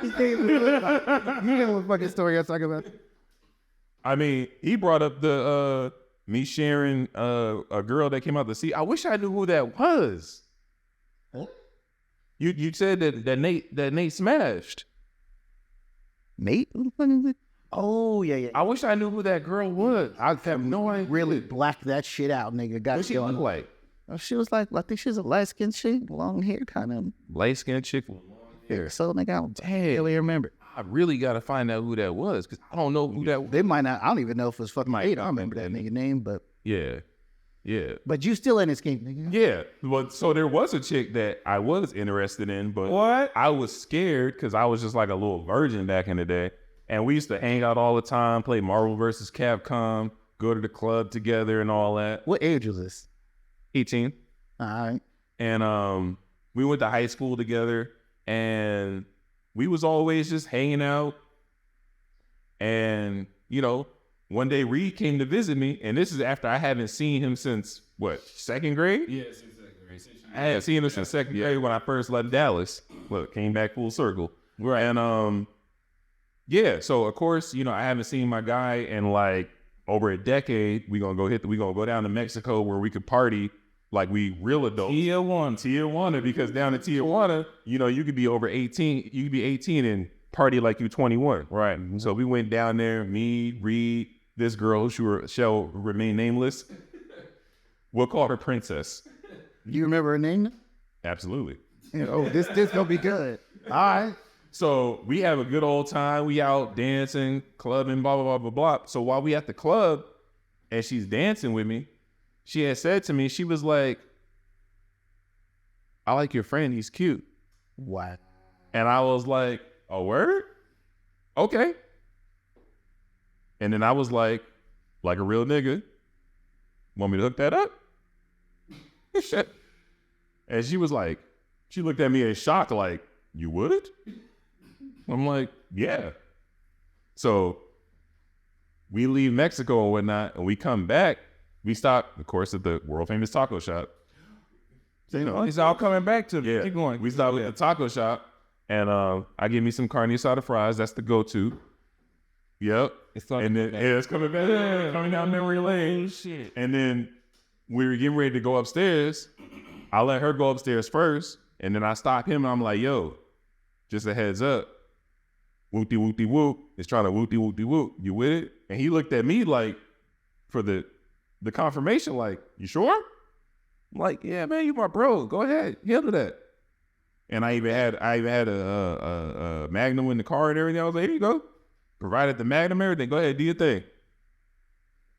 [SPEAKER 2] know what fucking story I'm talking about?
[SPEAKER 1] I mean, he brought up the me sharing a girl that came out to see. I wish I knew who that was.
[SPEAKER 2] Huh?
[SPEAKER 1] You said that Nate smashed.
[SPEAKER 2] Nate? Who the fuck is it? Oh, yeah.
[SPEAKER 1] I wish I knew who that girl was. I have no idea.
[SPEAKER 2] Really blacked that shit out, nigga. Got
[SPEAKER 1] What she look like?
[SPEAKER 2] She was like, I think she's a light skinned chick, long hair kind of.
[SPEAKER 1] Light skinned chick with long hair.
[SPEAKER 2] So nigga, I don't really remember.
[SPEAKER 1] I really gotta find out who that was because I don't know who that was.
[SPEAKER 2] They might not. I don't even know if it was fucking Nate. I don't remember that nigga name, but
[SPEAKER 1] Yeah.
[SPEAKER 2] but you still in this game, nigga.
[SPEAKER 1] Yeah. But so there was a chick that I was interested in, but
[SPEAKER 3] What?
[SPEAKER 1] I was scared because I was just like a little virgin back in the day. And we used to hang out all the time, play Marvel vs. Capcom, go to the club together and all that.
[SPEAKER 2] What age was this?
[SPEAKER 1] 18.
[SPEAKER 2] All right.
[SPEAKER 1] And we went to high school together and we was always just hanging out. And, you know, one day Reid came to visit me, and this is after I haven't seen him since, what, second grade?
[SPEAKER 3] Yeah, since second grade.
[SPEAKER 1] I had seen him since second grade when I first left Dallas. Well, came back full circle.
[SPEAKER 3] Right.
[SPEAKER 1] And yeah, so of course, you know, I haven't seen my guy in like over a decade. We gonna go down to Mexico where we could party like we real adults. Tijuana, because down in Tijuana, you know, you could be over 18. You could be 18 and party like you 21.
[SPEAKER 3] Right.
[SPEAKER 1] So we went down there, me, Reid, this girl who shall remain nameless. We'll call her Princess.
[SPEAKER 2] You remember her name?
[SPEAKER 1] Absolutely.
[SPEAKER 2] Oh, this gonna be good. All right.
[SPEAKER 1] So we have a good old time. We out dancing, clubbing, blah, blah, blah, blah, blah. So while we at the club and she's dancing with me, she had said to me, she was like, I like your friend. He's cute.
[SPEAKER 2] What?
[SPEAKER 1] And I was like, a word? Okay. And then I was like a real nigga, want me to hook that up? And she was like, she looked at me in shock like, you would? I'm like, yeah. So we leave Mexico and whatnot, and we come back. We stop, of course, at the world famous taco shop. So, you know,
[SPEAKER 3] It's all coming back to me.
[SPEAKER 1] yeah.
[SPEAKER 3] Keep going.
[SPEAKER 1] We stop at the taco shop, and I give me some carne asada fries. That's the go-to. Yep. And then it's coming back, coming down memory lane.
[SPEAKER 3] Shit.
[SPEAKER 1] And then we were getting ready to go upstairs. I let her go upstairs first, and then I stop him, and I'm like, yo, just a heads up. Whoopty whoopty whoop. It's trying to whoopty whoopty whoop. You with it? And he looked at me like, for the confirmation, like, you sure? I'm like, yeah, man, you my bro. Go ahead, handle that. And I even had a Magnum in the car and everything. I was like, here you go. Provided the Magnum, everything. Go ahead, do your thing.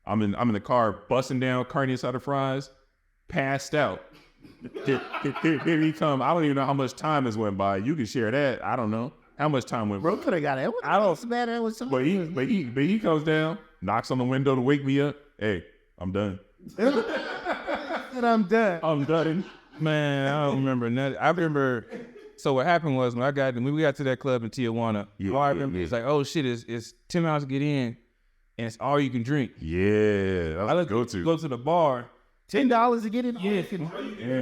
[SPEAKER 1] I'm in the car, busting down carne asada fries, passed out. Here he come. I don't even know how much time has went by. You can share that. I don't know how much time went by.
[SPEAKER 2] Bro could have got it. I don't bad. It was
[SPEAKER 1] But he comes down, knocks on the window to wake me up. Hey, I'm done.
[SPEAKER 2] And I'm done.
[SPEAKER 1] I'm done.
[SPEAKER 3] Man, I don't remember nothing. I remember. So what happened was when we got to that club in Tijuana, all I remember is like, oh shit, it's $10 to get in, and it's all you can drink.
[SPEAKER 1] Yeah,
[SPEAKER 3] I
[SPEAKER 1] let's go
[SPEAKER 3] to the bar.
[SPEAKER 2] $10 to get in.
[SPEAKER 1] Yeah,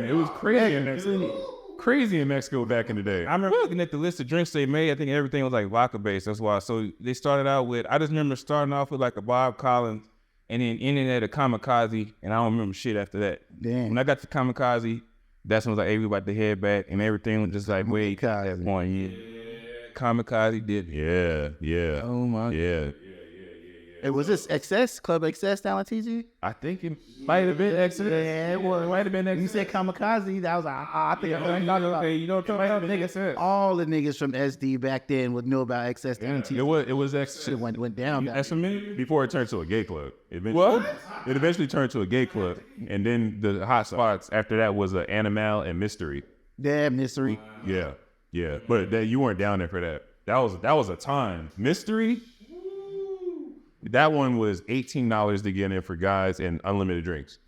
[SPEAKER 1] it was crazy in Mexico. Crazy in Mexico back in the day.
[SPEAKER 3] I remember looking at the list of drinks they made. I think everything was like vodka based. That's why. So they started out with. I just remember starting off with like a Bob Collins, and then ending at a Kamikaze, and I don't remember shit after that.
[SPEAKER 2] Damn.
[SPEAKER 3] When I got to Kamikaze, that's when I was like, hey, we about to head back, and everything was just like, wait,
[SPEAKER 2] Kamikaze.
[SPEAKER 3] one, yeah. Kamikaze did it.
[SPEAKER 1] Yeah.
[SPEAKER 3] Oh my.
[SPEAKER 1] Yeah.
[SPEAKER 2] Hey, was this XS, Club XS down at TG?
[SPEAKER 1] I think it might have been Exodus.
[SPEAKER 2] Yeah, it was.
[SPEAKER 1] It might have been
[SPEAKER 2] You
[SPEAKER 1] Exodus.
[SPEAKER 2] said Kamikaze, that was like, I think I heard about
[SPEAKER 3] Hey, you know what I'm talking about? Nigga said.
[SPEAKER 2] all the niggas from SD back then would know about XS down at TG.
[SPEAKER 1] It was
[SPEAKER 2] Shit
[SPEAKER 1] Exodus.
[SPEAKER 2] went down.
[SPEAKER 3] That's a minute.
[SPEAKER 1] Before it turned to a gay club.
[SPEAKER 3] What?
[SPEAKER 1] It eventually turned to a gay club. And then the hot spots after that was Animal and Mystery.
[SPEAKER 2] Damn, mystery.
[SPEAKER 1] Yeah. But you weren't down there for that. That was a time. Mystery, that one was $18 to get in for guys and unlimited drinks.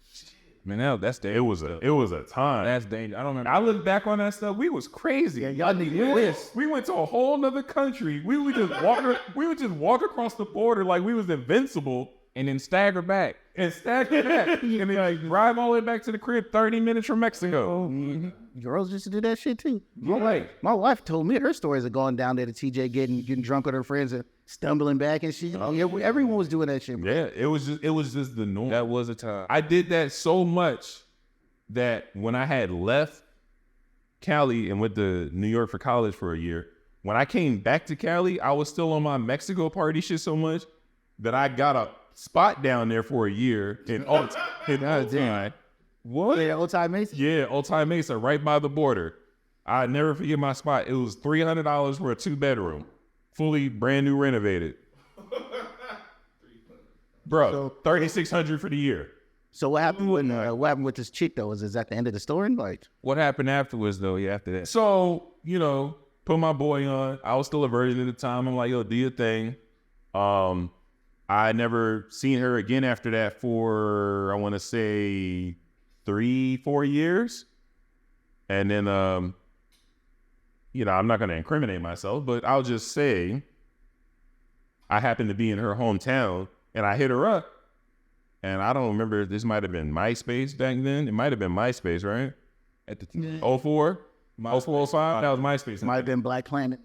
[SPEAKER 3] Man, that's dangerous.
[SPEAKER 1] It was a time.
[SPEAKER 3] That's dangerous. I don't remember.
[SPEAKER 1] I look back on that stuff. We was crazy.
[SPEAKER 2] Yeah, y'all need this.
[SPEAKER 1] We went to a whole nother country. We would just walk across the border like we was invincible
[SPEAKER 3] And then stagger back.
[SPEAKER 1] and stagger back. And then like drive all the way back to the crib 30 minutes from Mexico.
[SPEAKER 2] Girls used to do that shit too.
[SPEAKER 1] Right.
[SPEAKER 2] My wife told me her stories of going down there to TJ getting drunk with her friends and stumbling back and shit. Yeah, everyone was doing that shit. Bro.
[SPEAKER 1] Yeah, it was just the norm.
[SPEAKER 3] That was a time.
[SPEAKER 1] I did that so much that when I had left Cali and went to New York for college for a year, when I came back to Cali, I was still on my Mexico party shit so much that I got a spot down there for a year in Old Time. What?
[SPEAKER 2] Yeah, old time Mason.
[SPEAKER 1] Yeah, Old Time Mesa, right by the border. I never forget my spot. It was $300 for a 2-bedroom, fully brand new renovated. Bro, $3,600 for the year.
[SPEAKER 2] So what happened with this chick though? Is at the end of the story? Like,
[SPEAKER 3] What happened afterwards though? Yeah, after that.
[SPEAKER 1] So, put my boy on. I was still a virgin at the time. I'm like, yo, do your thing. I never seen her again after that for, I want to say 3-4 years. And then, I'm not going to incriminate myself, but I'll just say I happened to be in her hometown and I hit her up. And I don't remember, this might have been MySpace back then. It might have been MySpace, right? At the 04, 04, 05, that was MySpace.
[SPEAKER 2] might have been Black Planet.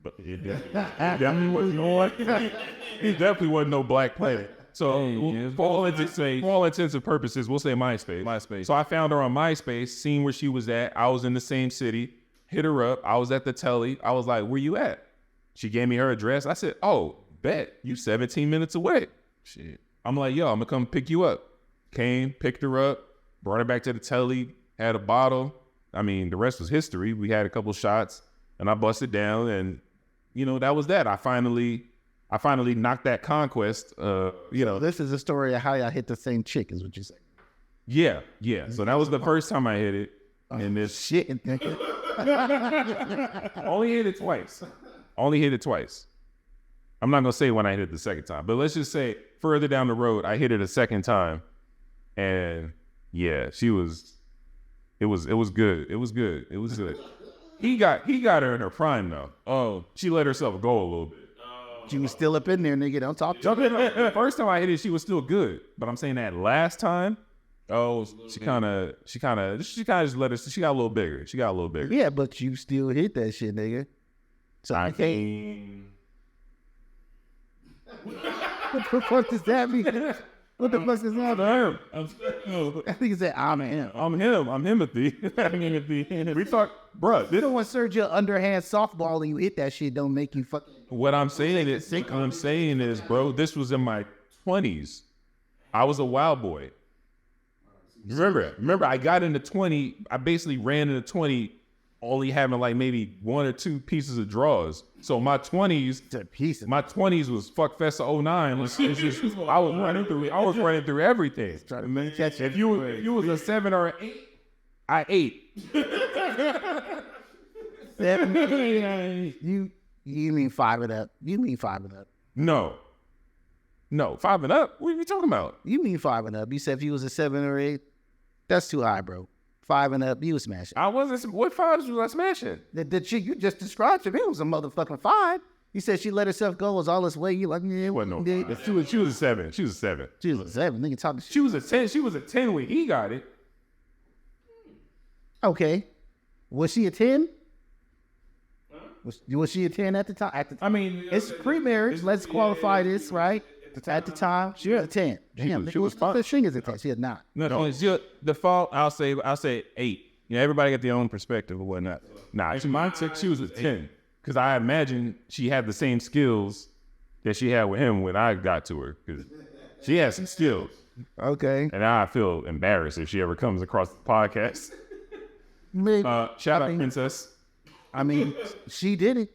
[SPEAKER 1] But it definitely wasn't it definitely wasn't no Black Planet. So for all intents and purposes, we'll say MySpace.
[SPEAKER 3] MySpace.
[SPEAKER 1] So I found her on MySpace, seen where she was at. I was in the same city, hit her up. I was at the telly. I was like, where you at? She gave me her address. I said, oh, bet, you 17 minutes away.
[SPEAKER 3] Shit.
[SPEAKER 1] I'm like, yo, I'm gonna come pick you up. Came, picked her up, brought her back to the telly, had a bottle. I mean, the rest was history. We had a couple shots and I busted down and, that was that. I finally knocked that conquest,
[SPEAKER 2] This is a story of how y'all hit the same chick, is what you say.
[SPEAKER 1] Yeah. So that was the first time I hit it. And this
[SPEAKER 2] Shit.
[SPEAKER 1] only hit it twice. I'm not gonna say when I hit it the second time, but let's just say further down the road, I hit it a second time. And yeah, it was good. It was good. He got her in her prime though. Oh, she let herself go a little bit.
[SPEAKER 2] She was still up in there, nigga. Don't talk to
[SPEAKER 1] Jump
[SPEAKER 2] me.
[SPEAKER 1] in. First time I hit it, she was still good. But I'm saying that last time, she kind of just let her. She got a little bigger.
[SPEAKER 2] Yeah, but you still hit that shit, nigga. So
[SPEAKER 1] I
[SPEAKER 2] I can't.
[SPEAKER 1] mean,
[SPEAKER 2] What the fuck does that mean? What the fuck does that mean? I think he said, I'm him.
[SPEAKER 1] I'm Himothy. We thought, bruh,
[SPEAKER 2] You know when Serge your underhand softball and you hit that shit don't make you fucking.
[SPEAKER 1] what I'm saying is, bro, this was in my 20s. I was a wild boy. Remember, I got into 20. I basically ran into 20 only having like maybe 1 or 2 pieces of drawers. So my 20s was fuck fest of 09. It's just, I was running through everything. If you was a 7 or an 8, I ate.
[SPEAKER 2] 7, you mean 5 and up? You mean 5 and up?
[SPEAKER 1] No, 5 and up. What are you talking about?
[SPEAKER 2] You mean 5 and up? You said if you was a 7 or 8, that's too high, bro. 5 and up, you was smashing.
[SPEAKER 1] I wasn't. What 5s was I smashing?
[SPEAKER 2] The chick you just described to me was a motherfucking 5. You said she let herself go, was all this way. You like, yeah,
[SPEAKER 1] It wasn't no 5. She was a 7. She was a 7.
[SPEAKER 2] She was a 7. Nigga talking shit.
[SPEAKER 1] She was a 10. She was a 10 when he got it.
[SPEAKER 2] Okay. Was she a 10? Was she a 10 at the time?
[SPEAKER 1] I mean,
[SPEAKER 2] It's pre-marriage. Let's qualify this, right? At the time, she was a 10. Damn,
[SPEAKER 1] she was fine.
[SPEAKER 2] She is a 10. She is not.
[SPEAKER 3] No, it's your default. I'll say 8. You know, everybody got their own perspective or whatnot.
[SPEAKER 1] Nah, mine took. She was a 10 because I imagine she had the same skills that she had with him when I got to her because she had some skills.
[SPEAKER 2] Okay.
[SPEAKER 1] And I feel embarrassed if she ever comes across the podcast.
[SPEAKER 2] Maybe.
[SPEAKER 1] Shout out, Princess.
[SPEAKER 2] I mean, she did it.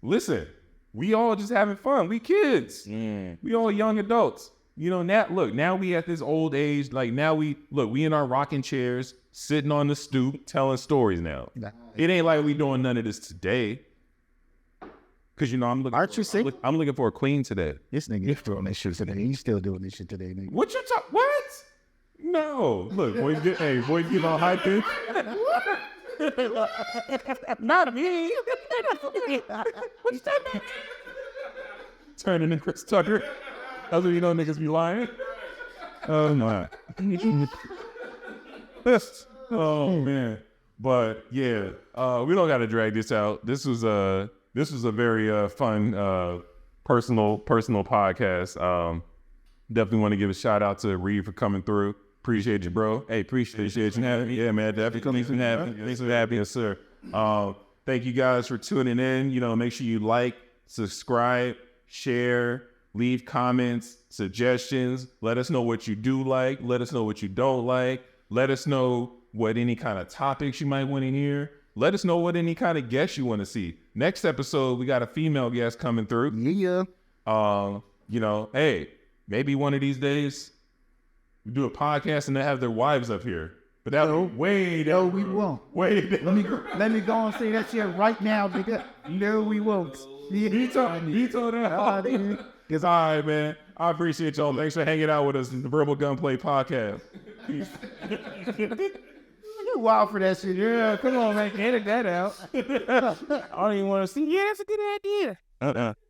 [SPEAKER 1] Listen, we all just having fun. We kids. We all young adults. You know, now we at this old age. Like now we in our rocking chairs, sitting on the stoop, telling stories now. It ain't like we doing none of this today. Cause you know, I'm looking for a queen today.
[SPEAKER 2] This nigga is doing this shit today. He's still doing this shit today, nigga.
[SPEAKER 1] What you talk? What? No. Look, boy, get on hype in. Not me. What's that? Turning into Chris Tucker. That's when you know niggas be lying. Oh my. Oh man. But yeah, we don't gotta drag this out. This was a very fun personal podcast. Definitely want to give a shout out to Reid for coming through. Appreciate you, bro. Hey, appreciate you having me. Yeah, man, definitely. Thanks for having us, sir. Thank you guys for tuning in. You know, make sure you like, subscribe, share, leave comments, suggestions. Let us know what you do like. Let us know what you don't like. Let us know what any kind of topics you might want to hear. Let us know what any kind of guests you want to see. Next episode, we got a female guest coming through.
[SPEAKER 2] Yeah.
[SPEAKER 1] You know, hey, maybe one of these days we do a podcast and they have their wives up here. But that way
[SPEAKER 2] No, we won't.
[SPEAKER 1] Wait.
[SPEAKER 2] Let me go and say that shit right now, nigga. No, we won't.
[SPEAKER 1] He told her. It's all right, man. I appreciate y'all. Thanks for hanging out with us in the Verbal Gunplay podcast.
[SPEAKER 2] You wild for that shit. Yeah, come on, man. Edit that out.
[SPEAKER 3] I don't even want to see. Yeah, that's a good idea.